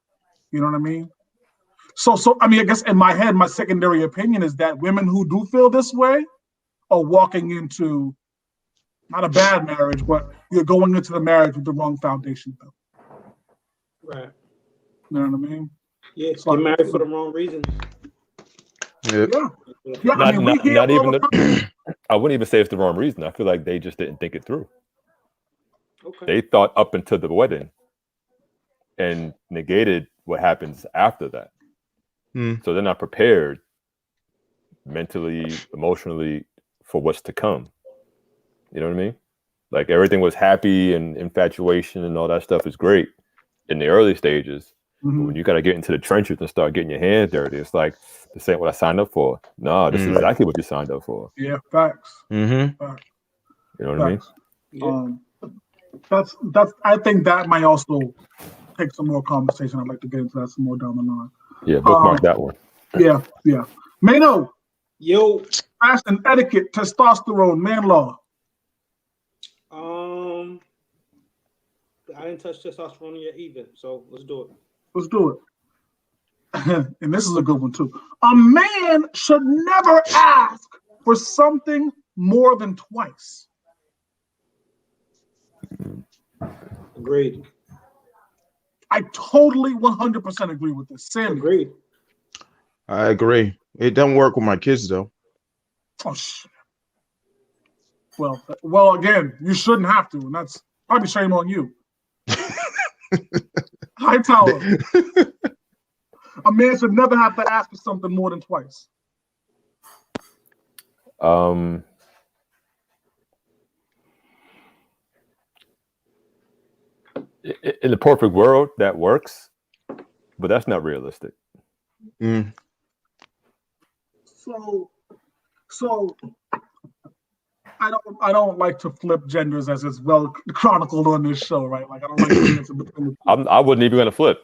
You know what I mean? So I mean, I guess in my head, my secondary opinion is that women who do feel this way are walking into not a bad marriage, but you're going into the marriage with the wrong foundation. Right. You know what I mean? Yeah, So get married for the wrong reason. Yep. Yeah. I mean, we hear not all even the time. I wouldn't even say it's the wrong reason. I feel like they just didn't think it through. Okay. They thought up until the wedding and negated what happens after that. So they're not prepared mentally, emotionally for what's to come. You know what I mean? Like, everything was happy and infatuation and all that stuff is great in the early stages. But when you got to get into the trenches and start getting your hands dirty, it's like, this ain't what I signed up for. No, this is exactly what you signed up for. Yeah, facts. You Facts. know what I mean? Yeah. That's. I think that might also take some more conversation. I'd like to get into that some more down the line. Yeah, bookmark that one. Yeah. Mano, Yo. fashion etiquette, testosterone, man law. I didn't touch testosterone yet either, so let's do it. Let's do it. And this is a good one too. A man should never ask for something more than twice. Agreed. I totally 100% agree with this. Sammy. Agreed. I agree. It doesn't work with my kids though. Oh shit. Well, again, you shouldn't have to, and that's probably shame on you. Hightower. A man should never have to ask for something more than twice. In the perfect world, that works, but that's not realistic. So I don't like to flip genders as it's well chronicled on this show, right? Like, I don't like to mix it between the two. I wasn't even going to flip,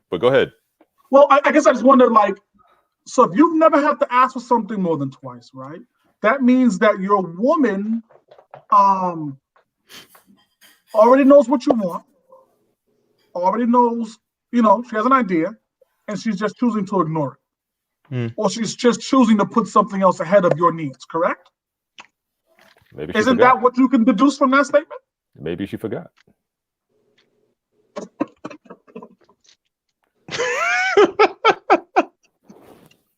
but go ahead. Well, I guess I just wondered, like, so if you've never had to ask for something more than twice, right? That means that your woman already knows what you want, already knows, she has an idea, and she's just choosing to ignore it. Or she's just choosing to put something else ahead of your needs, correct? Maybe Isn't that what you can deduce from that statement? Maybe she forgot.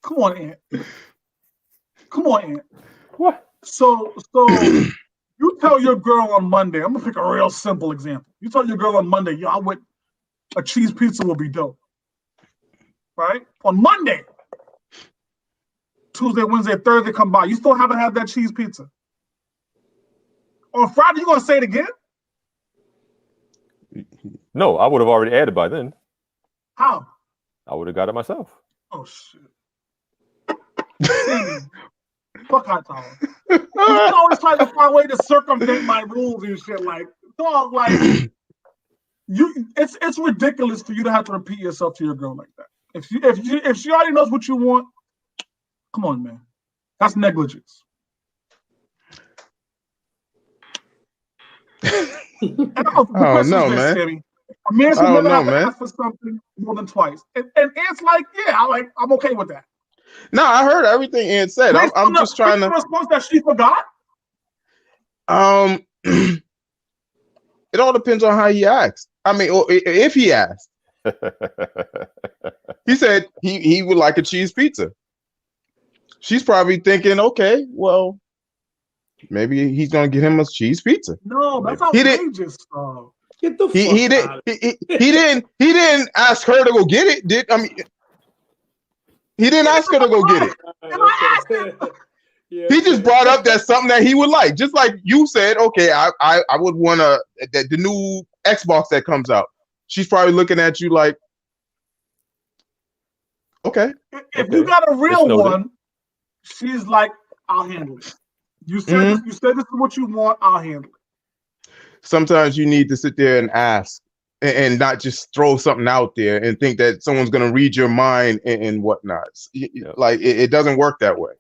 Come on, Ant. What? So you tell your girl on Monday, I'm gonna pick a real simple example. You tell your girl on Monday, yo, a cheese pizza will be dope. Right? On Monday, Tuesday, Wednesday, Thursday come by. You still haven't had that cheese pizza. On Friday, you gonna say it again? No, I would have already added by then. How? I would have got it myself. Oh shit. Fuck Hightower. You always try to find a way to circumvent my rules and shit. Like, dog, like it's ridiculous for you to have to repeat yourself to your girl like that. If she already knows what you want, come on, man. That's negligence. Oh no, man. Sammy. A man should never have to ask for something more than twice. And Ant's like, yeah, I'm okay with that. No, I heard everything Ant said. I'm just trying to response that she forgot. It all depends on how he acts. I mean, or if he asked. He said he would like a cheese pizza. She's probably thinking, okay, well, maybe he's gonna get him a cheese pizza. No, that's outrageous. Get the fuck he didn't. He didn't ask her to go get it. He didn't ask her to go get it. He just brought up that's something that he would like. Just like you said, okay, I would want the new Xbox that comes out. She's probably looking at you like, okay. If you got a real one, she's like, I'll handle it. You said this. You said this is what you want. I'll handle it. Sometimes you need to sit there and ask, and not just throw something out there and think that someone's going to read your mind and whatnot. Like it doesn't work that way.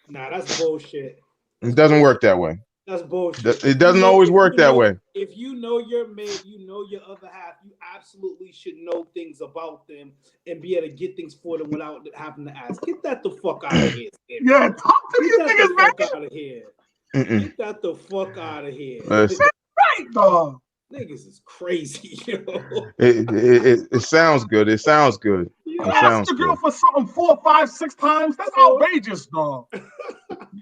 Nah, that's bullshit. It doesn't work that way. That's bullshit. It doesn't always work that way. If you know your mate, you know your other half, you absolutely should know things about them and be able to get things for them without having to ask. Get that the fuck out of here. Yeah, talk to these niggas, man. Get out of here. Get that the fuck out of here. Right, dog. Niggas is crazy, yo. It sounds good. It sounds good. You asked the girl for something 4, 5, 6 times. That's outrageous, dog.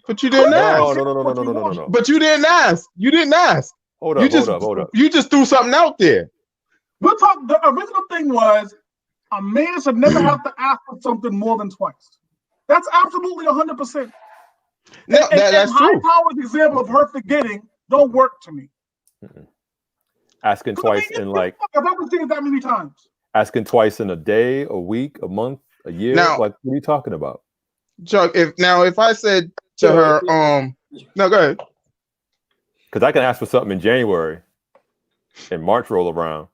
But you didn't ask. No. But you didn't ask. You didn't ask. Hold up. You just threw something out there. We'll talk. The original thing was a man should never have to ask for something more than twice. That's absolutely 100%. That's true. Hightower's example of her forgetting don't work to me. Asking twice in like. I've never seen it that many times. Asking twice in a day, a week, a month, a year. Now, like, what are you talking about? Chuck, if I said to her, no, go ahead. Because I can ask for something in January, and March roll around.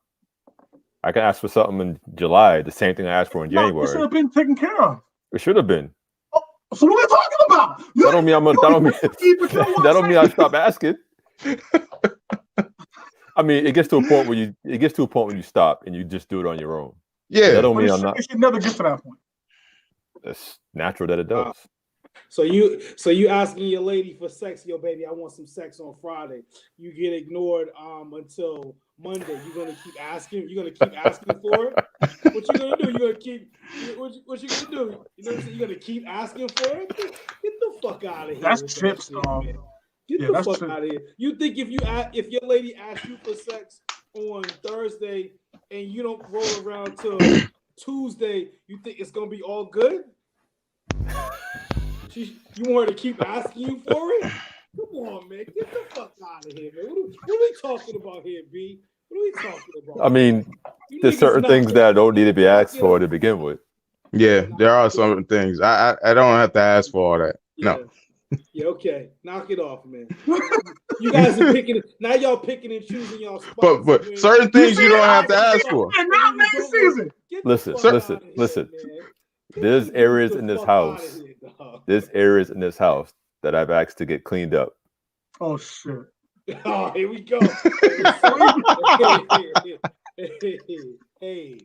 I can ask for something in July, the same thing I asked for in January. It should have been taken care of. It should have been. Oh, so what are you talking about? That don't mean I stop asking. I mean, it gets to a point where you stop and you just do it on your own. Yeah, that don't mean I'm not. It should never get to that point. It's natural that it does. So you asking your lady for sex, yo baby, I want some sex on Friday. You get ignored until Monday. You're gonna keep asking. You're gonna keep asking for it. What you gonna do? You're gonna keep. What you gonna do? You know what I'm saying? You're gonna keep asking for it. Get the fuck out of here. That's trips, dog. Get the fuck out of here. You think if your lady asks you for sex on Thursday and you don't roll around till Tuesday, you think it's gonna be all good? You want her to keep asking you for it? Come on, man. Get the fuck out of here, man. What are we talking about here, B? What are we talking about? I mean, there's certain things that don't need to be asked for to begin with. Yeah, there are some things. I don't have to ask for all that. Yeah. No. Yeah, okay. Knock it off, man. You guys are picking it. Now y'all picking and choosing y'all spots. But certain things you don't have to ask for. And not main season. Listen. There's areas in this house. There's areas in this house that I've asked to get cleaned up. Oh shit. Oh, here we go. Hey.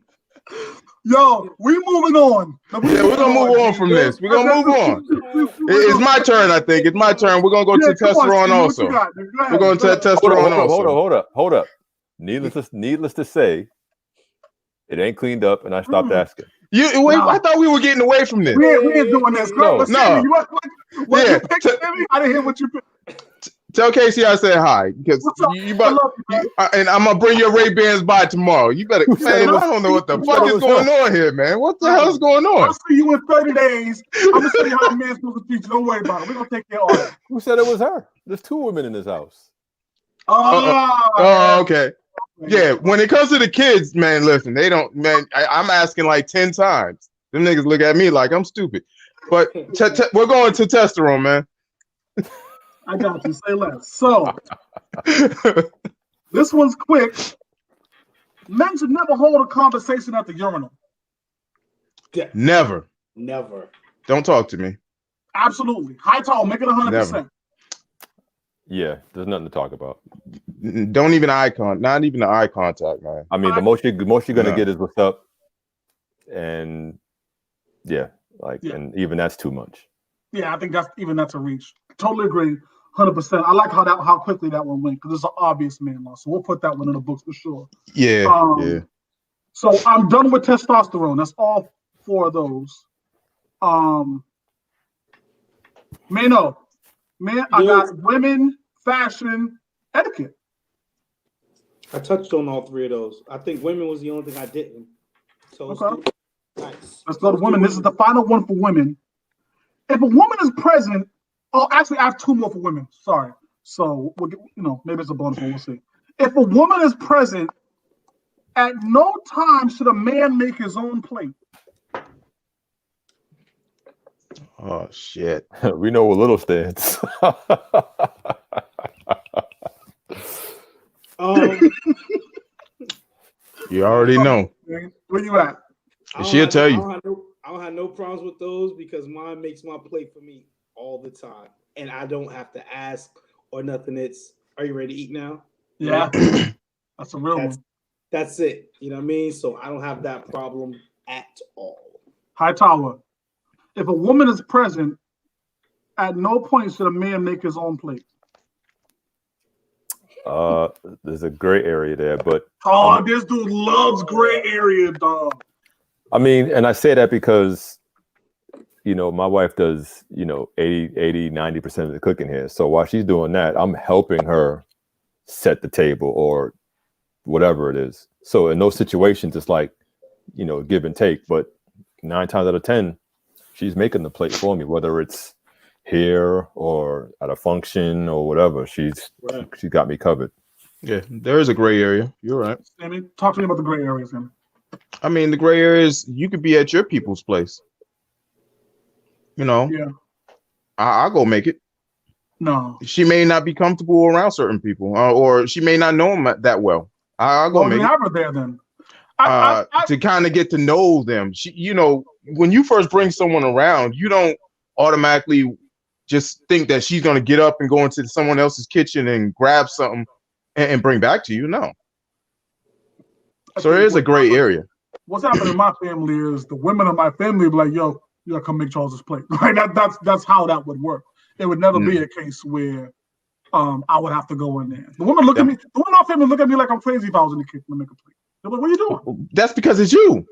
Yo, we moving on. Yeah, we're gonna move on from this. We're gonna move on. It's my turn, I think. It's my turn. We're gonna go to Testosterone also. We're going to Testosterone also. Hold up. Needless to say, it ain't cleaned up, and I stopped asking. I thought we were getting away from this. We ain't doing this. No. You picked Sammy? I didn't hear what you picked. Tell Casey I said hi because and I'm gonna bring your Ray-Bans by tomorrow. You better, man. I don't know what the fuck is going on here, man. What the hell is going on? I'll see you in 30 days. I'm gonna tell you how a man's supposed to treat you. Don't worry about it. We're gonna take care of all that. Who said it was her? There's 2 women in this house. Oh, okay. Yeah, when it comes to the kids, man, listen, they don't, man. I'm asking like 10 times. Them niggas look at me like I'm stupid. But we're going to Testosterone, man. I got you. Say less. So, this one's quick. Men should never hold a conversation at the urinal. Never. Don't talk to me. Absolutely. High tall, make it 100%. Yeah, there's nothing to talk about. Don't even not even the eye contact, man. I mean, the most you're gonna get is what's up, and and even that's too much. Yeah, I think that's a reach. Totally agree, 100%. I like how quickly that one went because it's an obvious man loss. So we'll put that one in the books for sure. Yeah, yeah. So I'm done with testosterone. That's all 4 of those. Man, I got women, fashion, etiquette. I touched on all 3 of those. I think women was the only thing I didn't. So okay. Nice. Let's go to women. This is the final one for women. If a woman is present, actually, I have 2 more for women. Sorry. So we'll get, maybe it's a bonus one. We'll see. If a woman is present, at no time should a man make his own plate. Oh shit. We know where Little stands. You already know. Where you at? She'll tell you. I don't have no problems with those because mine makes my plate for me all the time, and I don't have to ask or nothing. It's, are you ready to eat now? Yeah, that's a real one. That's it. You know what I mean? So I don't have that problem at all. Hightower. If a woman is present, at no point should a man make his own plate. There's a gray area there, but this dude loves gray area, dog. I mean, and I say that because, you know, my wife does, you know, 80, 90% of the cooking here. So while she's doing that, I'm helping her set the table or whatever it is. So in those situations, it's like, you know, give and take. But 9 times out of 10, she's making the plate for me, whether it's here or at a function or whatever. She got me covered. Yeah, there is a gray area. You're right. Sammy, talk to me about the gray areas, Sammy. I mean, the gray areas, you could be at your people's place. You know, Yeah. I'll go make it. No. She may not be comfortable around certain people, or she may not know them that well. I'll go make it. Have her there then. To kind of get to know them. She, you know, when you first bring someone around, you don't automatically just think that she's going to get up and go into someone else's kitchen and grab something and bring back to you. No. So there is a gray area. What's happening in my family is the women of my family be like, yo, you gotta come make Charles's plate. Right? That's how that would work. It would never be a case where I would have to go in there. The women look at me, the women in my family look at me like I'm crazy if I was in the kitchen to make a plate. They're like, what are you doing? That's because it's you.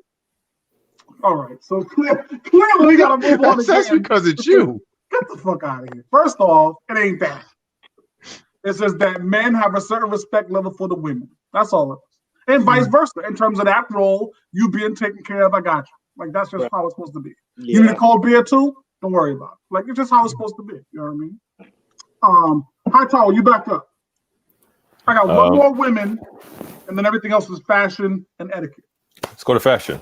All right. So clearly we gotta move on. That's because it's you. Get the fuck out of here. First off, it ain't that. It's just that men have a certain respect level for the women. That's all it is. And vice versa. In terms of that role, you being taken care of, I got you. Like, that's just how it's supposed to be. Yeah. You need a cold beer too? Don't worry about it. Like, it's just how it's supposed to be. You know what I mean? Hightower, you back up. I got one more women, and then everything else is fashion and etiquette. Let's go to fashion.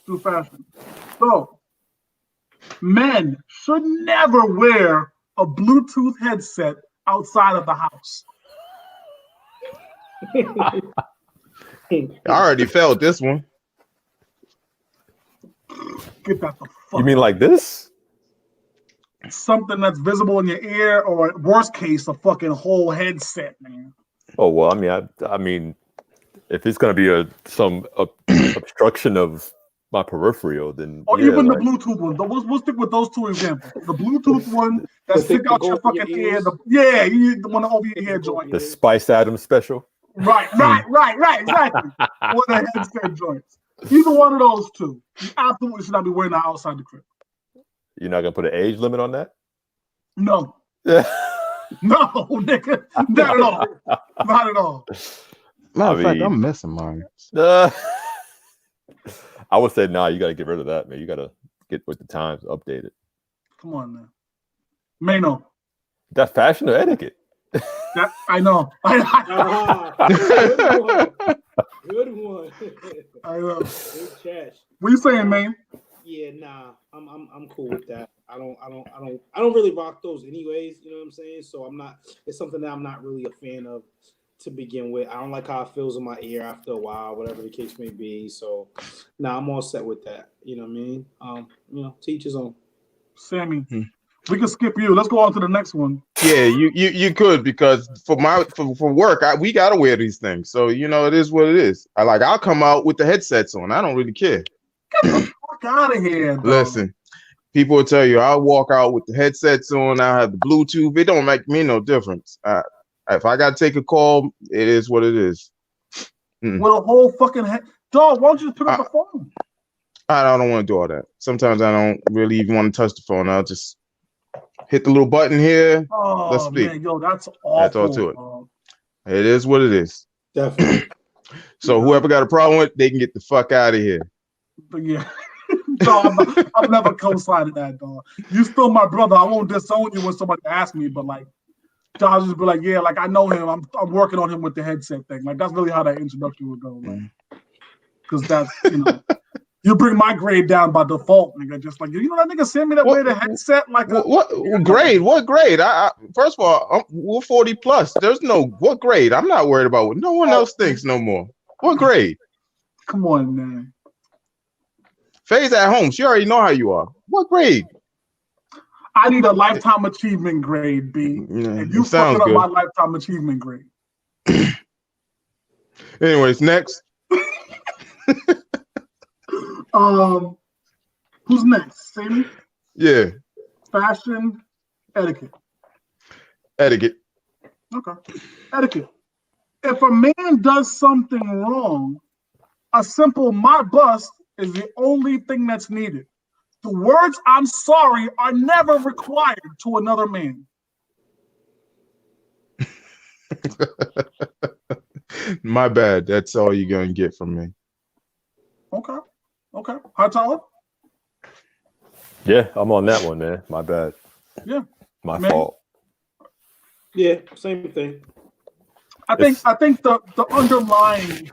Do fashion. So, men should never wear a Bluetooth headset outside of the house. I already felt this one. Get that the fuck. You mean like this? Something that's visible in your ear, or worst case, a fucking whole headset, man. Oh well, I mean, if it's gonna be some obstruction of my peripheral, then even the Bluetooth one. We'll stick with those two examples. The Bluetooth one that stick out your fucking ear. The one over your ear joint. The Spice Adams special. Right, exactly. One of the headset joints. Either one of those two. You absolutely should not be wearing that outside the crib. You're not gonna put an age limit on that? No. No, nigga. Not at all. Not at all. Matter of fact, I'm missing mine. I would say, you got to get rid of that, man. You got to get with the times, update it. Come on, man. Mano. That fashion or etiquette? I know. Good one. I know. Good catch. What you saying, man? Yeah, nah. I'm cool with that. I don't really rock those anyways, you know what I'm saying? So it's something that I'm not really a fan of to begin with. I don't like how it feels in my ear after a while, whatever the case may be. So I'm all set with that. You know what I mean? Teach his own. Sammy. We can skip you. Let's go on to the next one. Yeah, you could, because for work, we gotta wear these things. So it is what it is. I'll come out with the headsets on. I don't really care. Get the fuck out of here, bro. Listen, people will tell you I'll walk out with the headsets on. I have the Bluetooth. It don't make me no difference. If I gotta take a call, it is what it is. With a whole fucking head, dog. Why don't you just pick up the phone? I don't want to do all that. Sometimes I don't really even want to touch the phone. I'll just hit the little button here. Oh, let's speak. Man, yo, that's awful. That's all to it. It is what it is. Definitely. So whoever got a problem with it, they can get the fuck out of here. But yeah. No, I'm never co-signing that, dog. You still my brother. I won't disown you when somebody asks me, but I'll just be like, yeah, I know him. I'm working on him with the headset thing. That's really how that introduction would go. Because that's, You bring my grade down by default, nigga. Just like you know that nigga send me that way the headset like what grade? What grade? I first of all, we're 40 plus. There's no what grade. I'm not worried about what no one else thinks no more. What grade? Come on, man. Faye's at home. She already know how you are. What grade? I need a lifetime achievement grade, B. And you fucking up my lifetime achievement grade. Anyways, next. Who's next? Sammy? Yeah. Fashion etiquette. Etiquette. Okay. Etiquette. If a man does something wrong, a simple "my bust" is the only thing that's needed. The words "I'm sorry" are never required to another man. My bad. That's all you're gonna get from me. Okay. Hightower? Yeah, I'm on that one, man. My bad. Yeah. My fault. Yeah, same thing. I think the underlying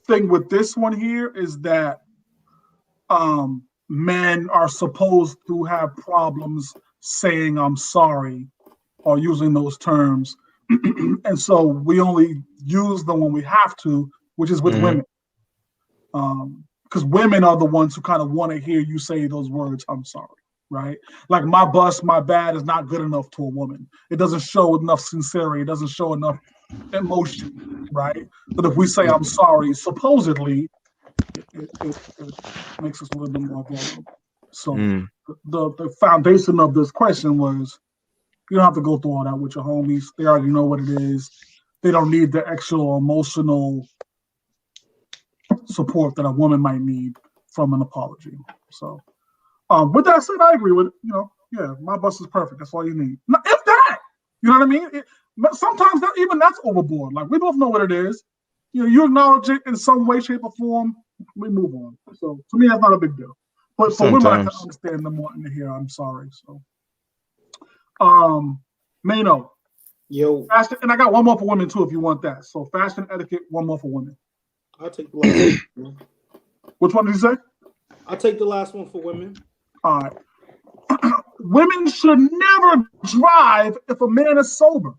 thing with this one here is that men are supposed to have problems saying "I'm sorry" or using those terms. And so we only use them when we have to, which is with women. Because women are the ones who kind of want to hear you say those words, "I'm sorry," right? Like "my bust," "my bad" is not good enough to a woman. It doesn't show enough sincerity. It doesn't show enough emotion, right? But if we say "I'm sorry," supposedly, it makes us a little bit more vulnerable. So the foundation of this question was, you don't have to go through all that with your homies. They already know what it is. They don't need the extra emotional support that a woman might need from an apology. So, with that said, I agree with my bust is perfect. That's all you need. Now, if that, you know what I mean? Sometimes that's overboard. Like we both know what it is. You acknowledge it in some way, shape, or form. We move on. So to me, that's not a big deal. But for women, I can understand them wanting to hear "I'm sorry." So, Mano. Yo. Fashion, and I got one more for women too, if you want that. So fashion etiquette, one more for women. I'll take the last one. Which one did you say? I'll take the last one for women. All right. Women should never drive if a man is sober.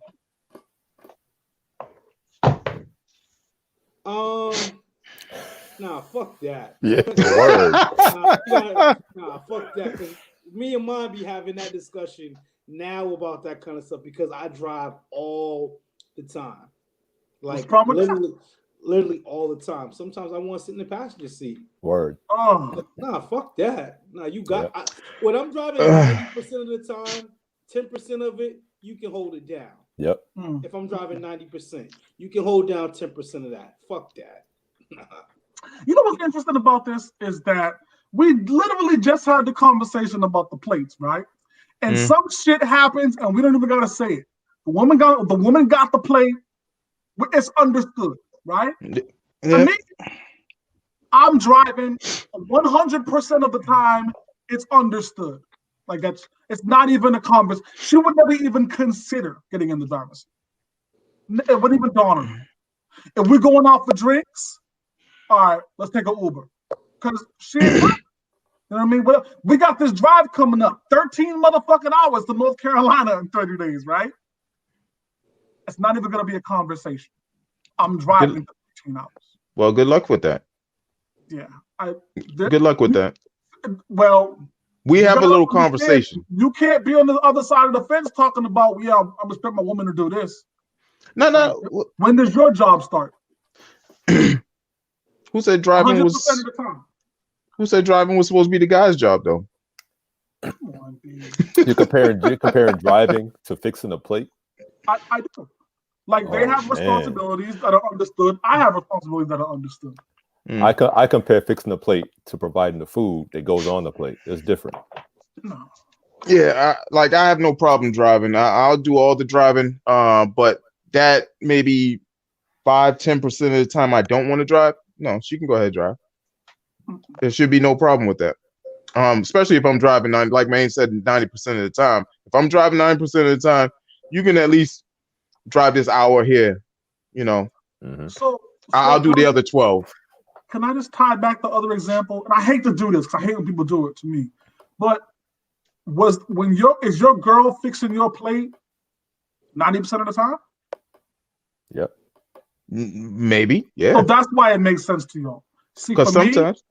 Nah, fuck that. Yeah, word. Nah, fuck that. Because me and mine be having that discussion now about that kind of stuff because I drive all the time. Like literally all the time. Sometimes I want to sit in the passenger seat. Word. Oh. Nah, fuck that. Nah, you got when I'm driving 90% of the time, 10% of it, you can hold it down. Yep. If I'm driving 90%, you can hold down 10% of that. Fuck that. You know what's interesting about this is that we literally just had the conversation about the plates, right? And some shit happens and we don't even gotta say it. The woman got the plate. It's understood, right? Yeah. For me, I'm driving 100% of the time. It's understood. Like it's not even a conversation. She would never even consider getting in the driver's seat. It wouldn't even dawn on her. If we're going out for drinks, all right, let's take an Uber. Because she ain't driving. You know what I mean? Well, we got this drive coming up, 13 motherfucking hours to North Carolina in 30 days, right? It's not even going to be a conversation. I'm driving for 13 hours. Well, good luck with that. Yeah. Good luck with that. Well, we have a little conversation. You can't be on the other side of the fence talking about, I expect my woman to do this. No. When does your job start? Who said driving was? 100% of the time. Who said driving was supposed to be the guy's job, though? Come on, dude. You're comparing driving to fixing a plate? I do. Like, they have responsibilities that are understood. I have responsibilities that are understood. I compare fixing the plate to providing the food that goes on the plate. It's different. No. Yeah, I have no problem driving. I'll do all the driving. But that maybe 5-10% of the time I don't want to drive. No, she can go ahead and drive. There should be no problem with that. Especially if I'm driving, like Maine said, 90% of the time. If I'm driving 90% of the time, you can at least drive this hour here. So I'll do the other 12. can I just tie back the other example? And I hate to do this because I hate when people do it to me. But is your girl fixing your plate 90% of the time? Yep. Maybe, yeah. So that's why it makes sense to y'all. See, for Because sometimes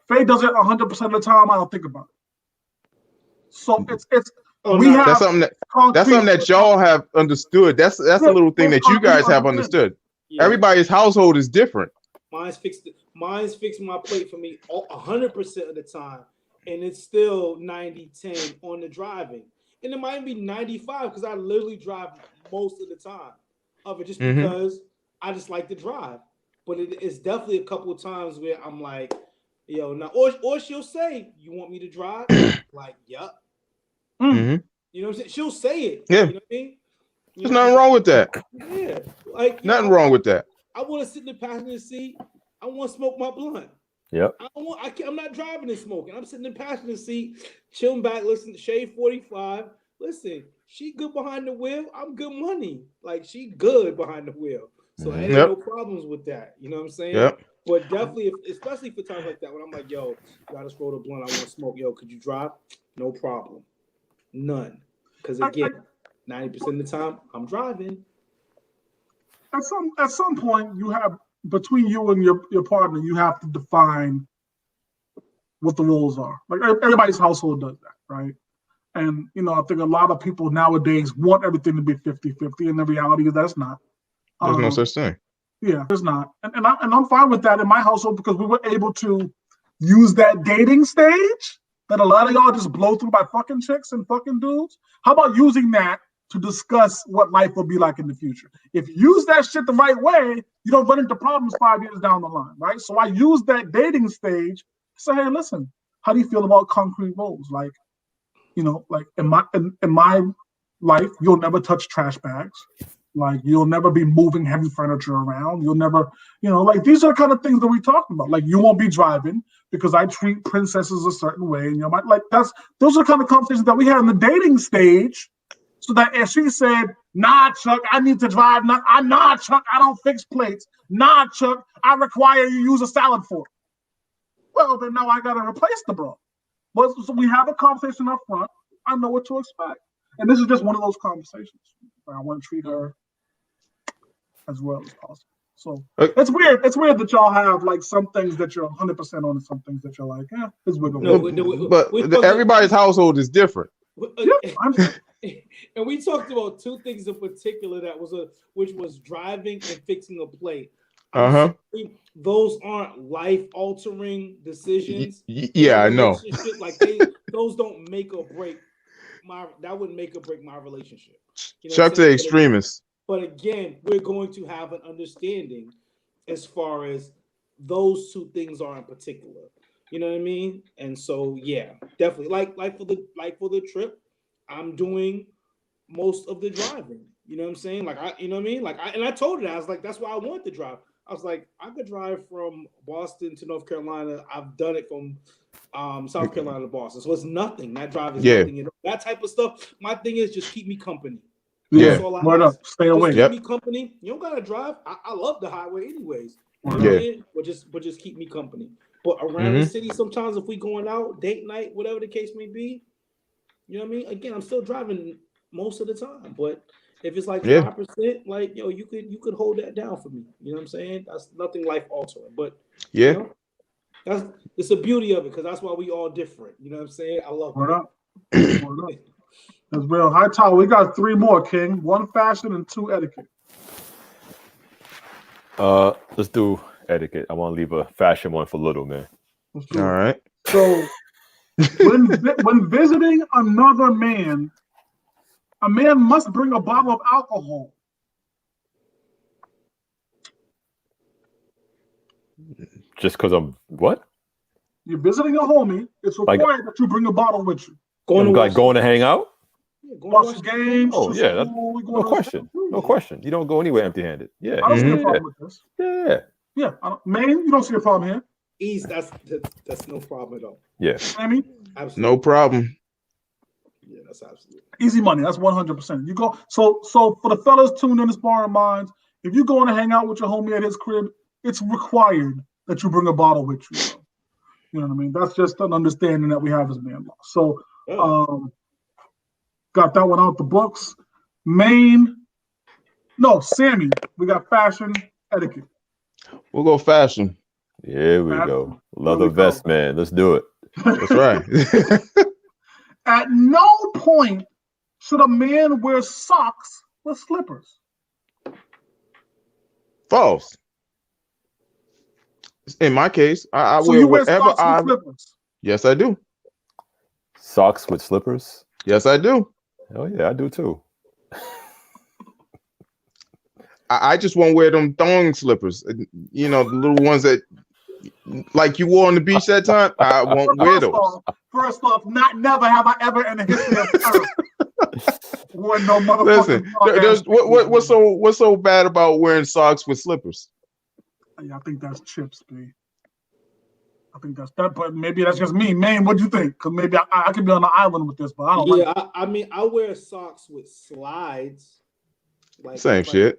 me, Faye does it 100% of the time. I don't think about it. So it's Oh, we no, have that's something that y'all have understood. That's a little thing that you guys have understood. yeah. Everybody's household is different. Mine's fixing my plate for me 100% of the time, and it's still 90-10 on the driving, and it might be 95 because I literally drive most of the time of it just because I just like to drive. But it's definitely a couple of times where I'm like, yo, now, or she'll say, "You want me to drive?" Like, yup. Mm-hmm. You know what I'm saying? She'll say it. Yeah. You know what I mean? There's nothing wrong with that. Yeah. Like Nothing wrong with that. I want to sit in the passenger seat. I want to smoke my blunt. Yep. I'm not driving and smoking. I'm sitting in the passenger seat, chilling back, listening to Shade 45. Listen, she good behind the wheel. I'm good money. Like, she good behind the wheel. So ain't no problems with that. You know what I'm saying? Yep. But definitely, especially for times like that, when I'm like, yo, I just rolled a blunt. I want to smoke. Yo, could you drive? No problem. None. Because again, 90% of the time, I'm driving. At some point, you have between you and your partner, you have to define what the roles are. Like everybody's household does that, right? And I think a lot of people nowadays want everything to be 50-50, and the reality is that's not. There's no such thing. Yeah, there's not. And I'm fine with that in my household because we were able to use that dating stage that a lot of y'all just blow through by fucking chicks and fucking dudes. How about using that to discuss what life will be like in the future? If you use that shit the right way, you don't run into problems 5 years down the line, right? So I use that dating stage to say, hey, listen, how do you feel about concrete roles? Like, like in my life, you'll never touch trash bags. Like, you'll never be moving heavy furniture around. You'll never, like, these are the kind of things that we're talking about. Like, you won't be driving because I treat princesses a certain way. And those are the kind of conversations that we had in the dating stage. So that if she said, nah, Chuck, I need to drive. Nah, Chuck, I don't fix plates. Nah, Chuck, I require you use a salad fork. Well, then now I got to replace the bro. But so we have a conversation up front. I know what to expect. And this is just one of those conversations where I want to treat her as well as possible. So it's weird. It's weird that y'all have like some things that you're 100% on and some things that you're like, it's wiggle. But everybody's household is different. And we talked about two things in particular which was driving and fixing a plate. Those aren't life-altering decisions. Yeah, I know. Like those don't make or break that wouldn't make or break my relationship. Chuck's an extremist. But again, we're going to have an understanding as far as those two things are in particular. You know what I mean? And so yeah, definitely. Like for the trip, I'm doing most of the driving. You know what I'm saying? Like you know what I mean? Like I told her that. I was like, that's why I want to drive. I was like, I could drive from Boston to North Carolina. I've done it from South Carolina to Boston. So it's nothing. That drive is nothing. That type of stuff. My thing is just keep me company. Yeah, stay away. Keep me company. You don't gotta drive. I love the highway anyways. You know what I mean? But just keep me company. But around the city, sometimes if we going out, date night, whatever the case may be, you know what I mean? Again, I'm still driving most of the time. But if it's like 5%, like you could hold that down for me. You know what I'm saying? That's nothing life altering. But it's the beauty of it because that's why we all different. You know what I'm saying? I love it. Word up. That's real. High tower. We got 3 more, King. 1 fashion and 2 etiquette. Let's do etiquette. I want to leave a fashion one for Little, man. All right. So when visiting another man, a man must bring a bottle of alcohol. Just because I'm what? You're visiting a homie. It's required that you bring a bottle with you. Going to hang out? Watch the games. Oh, yeah. No question. No question. You don't go anywhere empty-handed. Yeah. I don't see a problem with this. Yeah. Yeah. Maine, you don't see a problem here. East, that's no problem at all. Yeah. I mean, absolutely. No problem. Yeah, that's absolutely easy money. That's 100%. You go. So for the fellas tuned in, Sparring Minds, if you're going to hang out with your homie at his crib, it's required that you bring a bottle with you. You know what I mean? That's just an understanding that we have as man law. So, got that one out the books. Sammy, we got fashion etiquette. We'll go fashion. Here we go. Leather vest, man. Let's do it. That's right. At no point should a man wear socks with slippers. False. In my case, I So wear you wear whatever socks with slippers? Yes, I do. Socks with slippers? Yes, I do. Oh yeah, I do too. I just won't wear them thong slippers. You know, the little ones that like you wore on the beach that time. I won't wear those. First off, never have I ever in the history of Earth worn no motherfucking. Listen, what's so bad about wearing socks with slippers? Yeah, I think that's chips, B. I think that's that, but maybe that's just me. Man, what do you think? Because maybe I could be on the island with this, but I don't like it. I mean, I wear socks with slides. Like Same shit.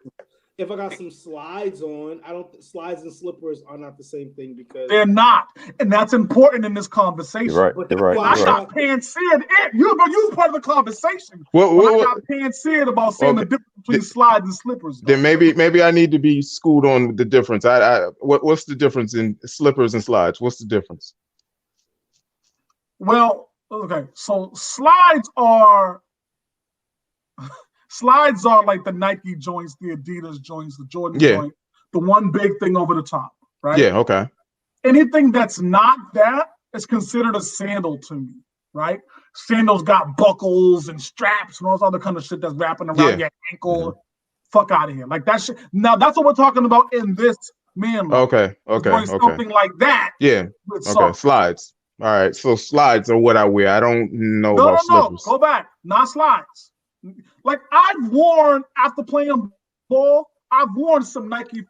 If I got some slides on, slides and slippers are not the same thing because they're not, and that's important in this conversation. You're right. You're right. I got pan-seared. You was part of the conversation. I got pan-seared about saying the difference between slides and slippers. Then maybe I need to be schooled on the difference. What's the difference in slippers and slides? What's the difference? Well, okay, so slides are like the Nike joints, the Adidas joints, the Jordan joint, the one big thing over the top, right? Yeah, okay. Anything that's not that is considered a sandal to me, right? Sandals got buckles and straps and all this other kind of shit that's wrapping around your ankle. Mm-hmm. Fuck out of here. Like that shit. Now, that's what we're talking about in this man. Okay. Something like that. Yeah. Okay, slides. All right, so slides are what I wear. I don't know about slippers. Go back. Not slides. Like I've worn after playing ball, I've worn some Nike.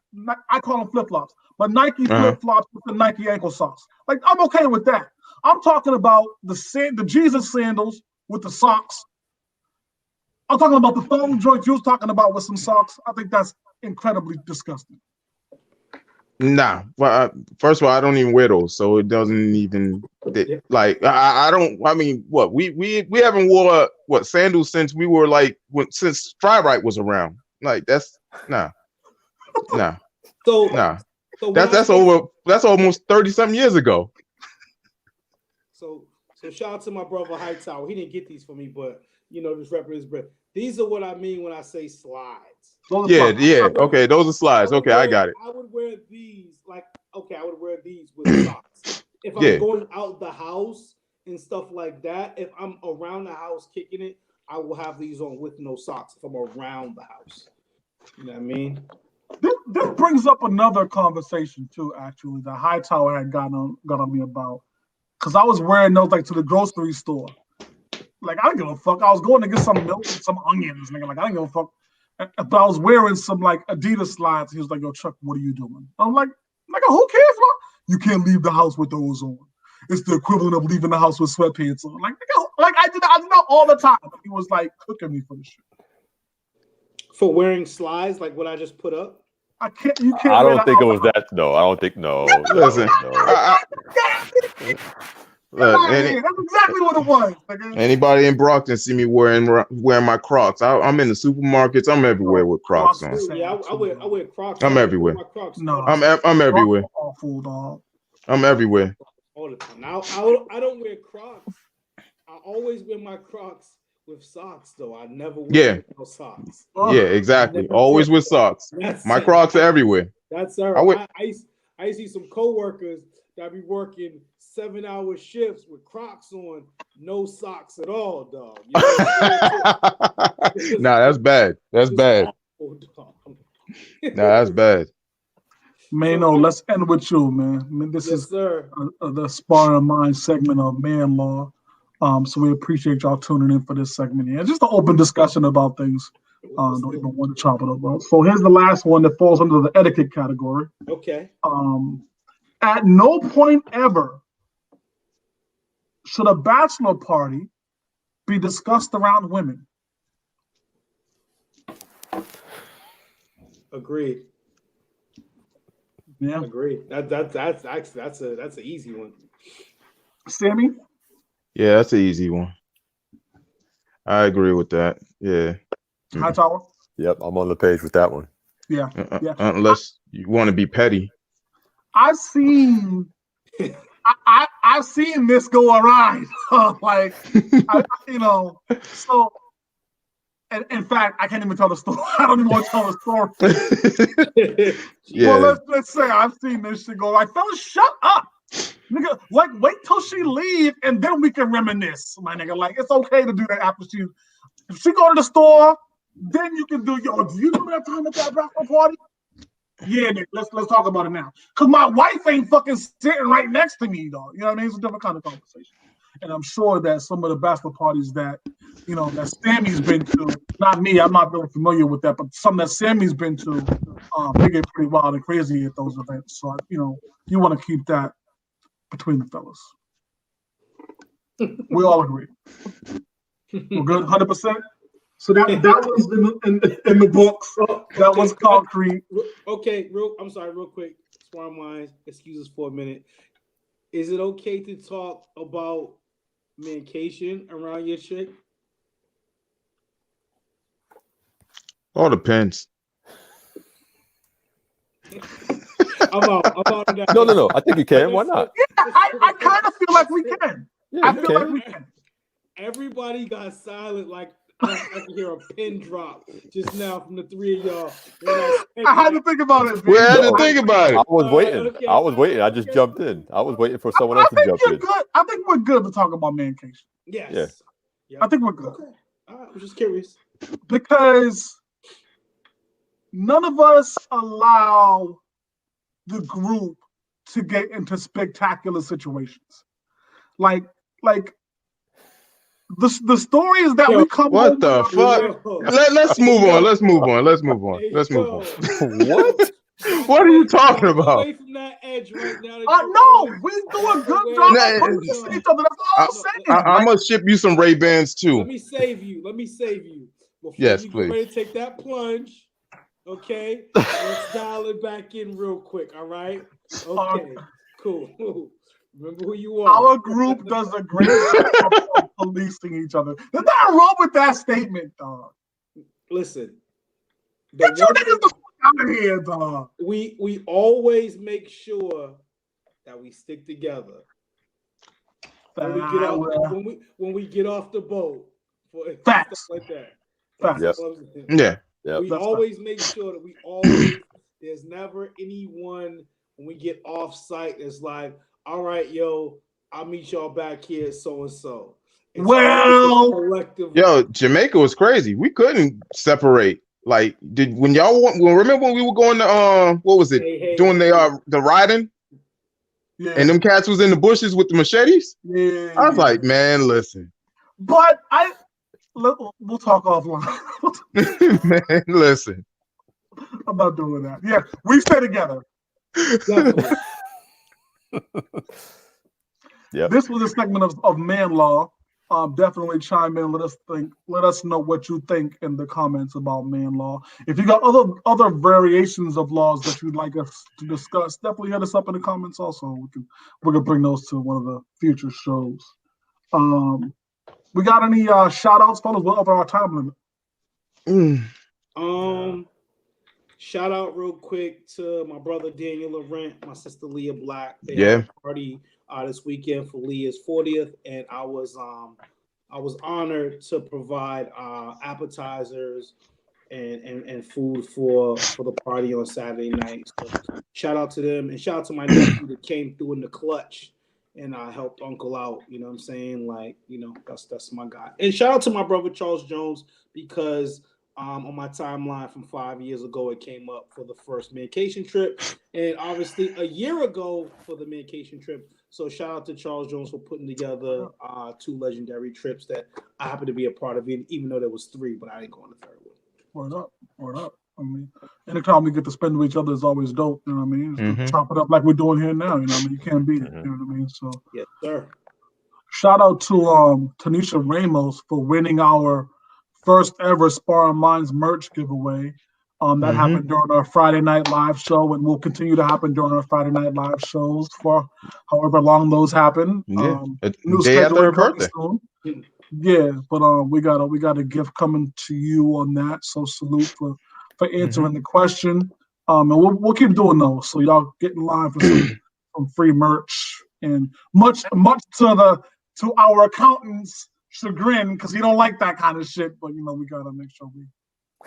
I call them flip flops, but Nike flip flops with the Nike ankle socks. Like I'm okay with that. I'm talking about the Jesus sandals with the socks. I'm talking about the thong joints you was talking about with some socks. I think that's incredibly disgusting. Nah, well, first of all, I don't even wear those, so it doesn't even like I don't. I mean, what we haven't wore sandals since we were since Fry Right was around. Like that's nah. So that's almost 30-something years ago. So shout out to my brother Hightower. He didn't get these for me, but just repping his bread. These are what I mean when I say slides. Yeah. Okay, those are slides. Okay, I got it. I would wear these I would wear these with socks. If I'm going out the house and stuff like that, if I'm around the house kicking it, I will have these on with no socks if I'm around the house. You know what I mean? This brings up another conversation too, actually, that Hightower had got on me about. Because I was wearing those to the grocery store. Like, I don't give a fuck. I was going to get some milk and some onions, nigga. Like, I don't give a fuck. But I was wearing some Adidas slides. He was like, "Yo, Chuck, what are you doing?" I'm like, "Nigga, who cares, man? You can't leave the house with those on. It's the equivalent of leaving the house with sweatpants on." Like, nigga, I did that all the time. He was cooking me for the shit. For wearing slides, like what I just put up. I can't. You can't. I don't think it was that. No, I don't think. No. Listen. That's exactly what it was. Anybody in Brockton see me wearing my Crocs? I'm in the supermarkets. I'm everywhere with Crocs on. Yeah, I wear Crocs. I'm everywhere. No, I'm everywhere. Awful, dog. I'm everywhere. All the time. Now I don't wear Crocs. I always wear my Crocs with socks, though. I never wear no socks. Yeah, exactly. Always with socks. My Crocs are everywhere. That's I see some coworkers that be working 7-hour shifts with Crocs on, no socks at all, dog. Nah, that's bad. That's bad. Nah, that's bad. Mano, let's end with you, man. This is the Sparring Mind segment of Man Law. So we appreciate y'all tuning in for this segment here. Just an open discussion about things. Don't even want to chop it up, bro. So here's the last one that falls under the etiquette category. Okay. At no point ever should a bachelor party be discussed around women. Agreed. Yeah. Agreed. That's an easy one. Sammy? Yeah, that's an easy one. I agree with that. Yeah. Hightower? Yep, I'm on the page with that one. Yeah. Yeah. Unless you want to be petty. I've seen I've seen this go around. Like so and in fact, I can't even tell the story. I don't even want to tell the story. Yeah. Well, let's say I've seen this shit go like, fellas, shut up. Nigga, like wait till she leave and then we can reminisce, my nigga. Like it's okay to do that after if she go to the store, then you can do do you remember that time at that bachelor party? Yeah, Nick, let's talk about it now. Cause my wife ain't fucking sitting right next to me, though. You know what I mean? It's a different kind of conversation. And I'm sure that some of the bachelor parties that that Sammy's been to, not me, I'm not really familiar with that, but some that Sammy's been to, they get pretty wild and crazy at those events. So you want to keep that between the fellas. We all agree. We're good, 100%. So that was in the books. That was concrete. Okay, I'm sorry, real quick. Sparring Minds, excuses for a minute. Is it okay to talk about mancation around your chick? All depends. I'm out of that. No. I think you can. Why not? Yeah, I kind of feel like we can. Yeah, I feel like we can. Everybody got silent like I can hear a pin drop just now from the three of y'all. I had to think about it. We had to think about I it. was waiting. Okay. I was waiting. I just jumped in. I was waiting for someone else to jump in. Good. I think we're good to talk about mancation. Yes. Yeah. Yep. I think we're good. Okay. All right, I'm just curious. Because none of us allow the group to get into spectacular situations. Like the stories that we come What the fuck? Let's move on. Let's move on. What? What are you talking about? Away from that edge right now. No, we do a good job of policing each other. That's all I'm saying. I'm gonna ship you some Ray-Bans too. Let me save you. Before Yes, you please. get ready to take that plunge, okay? Let's dial it back in real quick, all right? Okay, cool. Remember who you are. Our group does a great job of policing each other. There's nothing wrong with that statement, dog. Listen. Get your niggas the fuck out of here, dog. We always make sure that we stick together. When we get off the boat for Facts. stuff like that. Facts. Yeah. We always make sure that there's never anyone when we get off site that's like, all right, yo, I'll meet y'all back here, so and so. Yo, Jamaica was crazy. We couldn't separate. Like, remember when we were going to what was it? Doing the riding? Yeah. And them cats was in the bushes with the machetes? Yeah. I was like, man, listen. But we'll talk offline. Man, listen. I'm not doing that. Yeah, we stay together. Definitely. Yeah. This was a segment of Man Law. Definitely chime in. Let us know what you think in the comments about Man Law. If you got other variations of laws that you'd like us to discuss, definitely hit us up in the comments. Also, we're gonna bring those to one of the future shows. We got any shout outs, fellas? We're over our time limit. Shout out real quick to my brother Daniel Laurent, my sister Leah Black. They Yeah. had a party this weekend for Leah's 40th, and I was honored to provide appetizers and food for the party on Saturday night. So shout out to them, and shout out to my nephew that came through in the clutch and helped Uncle out. You know what I'm saying? Like, that's my guy. And shout out to my brother Charles Jones, because on my timeline from 5 years ago, it came up for the first vacation trip, and obviously a year ago for the vacation trip. So shout out to Charles Jones for putting together 2 legendary trips that I happen to be a part of, even though there was 3, but I didn't go on the third one. Word up. I mean, anytime we get to spend with each other is always dope. You know what I mean? Mm-hmm. Chop it up like we're doing here now. You know what I mean? You can't beat it. Mm-hmm. You know what I mean? So Yes, sir. shout out to Tanisha Ramos for winning our first ever Sparring Minds merch giveaway. That happened during our Friday Night Live show, and will continue to happen during our Friday Night Live shows for however long those happen. Yeah, New day after her scheduling coming birthday. soon. Yeah, but we got a gift coming to you on that. So salute for answering the question. And we'll keep doing those. So y'all get in line for some free merch, and much to our accountant's chagrin, because he don't like that kind of shit. But we gotta make sure we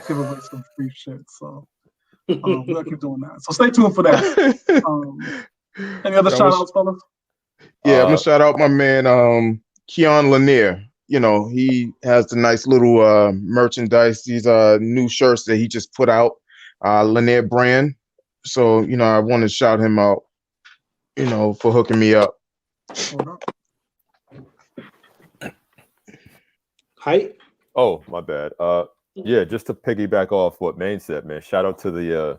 give away some free shit. So we'll keep doing that. So stay tuned for that. Any other shout outs, fellas? Yeah, I'm gonna shout out my man Keon Lanier. He has the nice little merchandise, these new shirts that he just put out, Lanier brand. So, I want to shout him out, for hooking me up. Height? Oh, my bad. Yeah, just to piggyback off what Maine said, man, shout out to the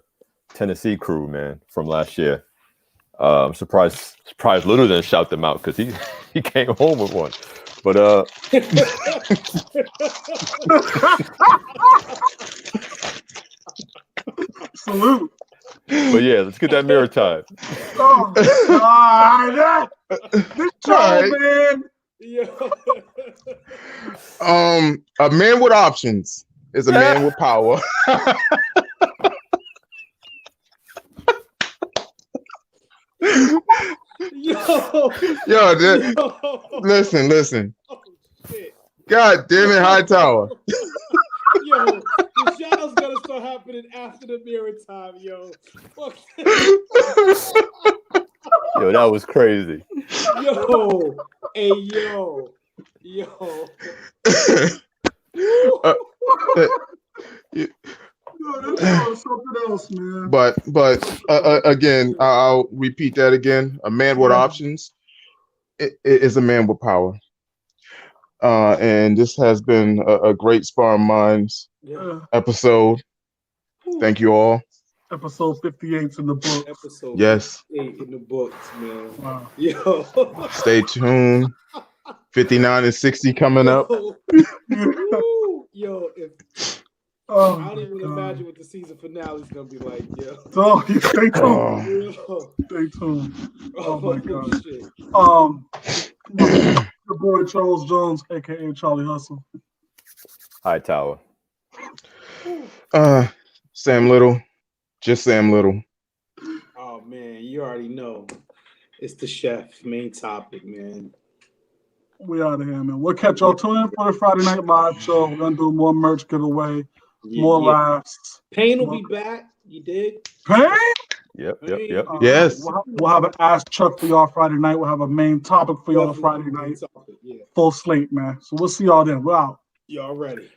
Tennessee crew, man, from last year. I'm surprised Little didn't shout them out, because he came home with one. But salute. But yeah, let's get that mirror time. This show, man. A man with options is a man with power. Listen. Oh, shit. God damn it, Hightower. Yo, the shadow's gonna start happening after the mirror time, yo. Fuck. Yo, that was crazy. Yo, hey, yo. Something else, man. But again, I'll repeat that again. A man with options is a man with power. And this has been a great Sparring Minds episode. Thank you all. Episode 58's in the book. Episode yes. 58 in the books, man. Wow. Yo. Stay tuned. 59 and 60 coming up. Yo, if I don't even imagine what the season finale is gonna be like, yo. So stay tuned. Stay tuned. Oh my god. Shit. Your boy Charles Jones, aka Charlie Hustle. Hightower. Sam Little. Just Sam Little. Oh man, you already know. It's the chef, main topic, man. We out of here, man. We'll catch y'all. Tune in for the Friday Night Live show. We're gonna do more merch giveaway, more laughs. Payne will be back. You did? Payne? Yep. Yes. We'll have an ass chuck for y'all Friday night. We'll have a main topic for y'all Friday night. Full slate, man. So we'll see y'all then. We're out. Y'all ready?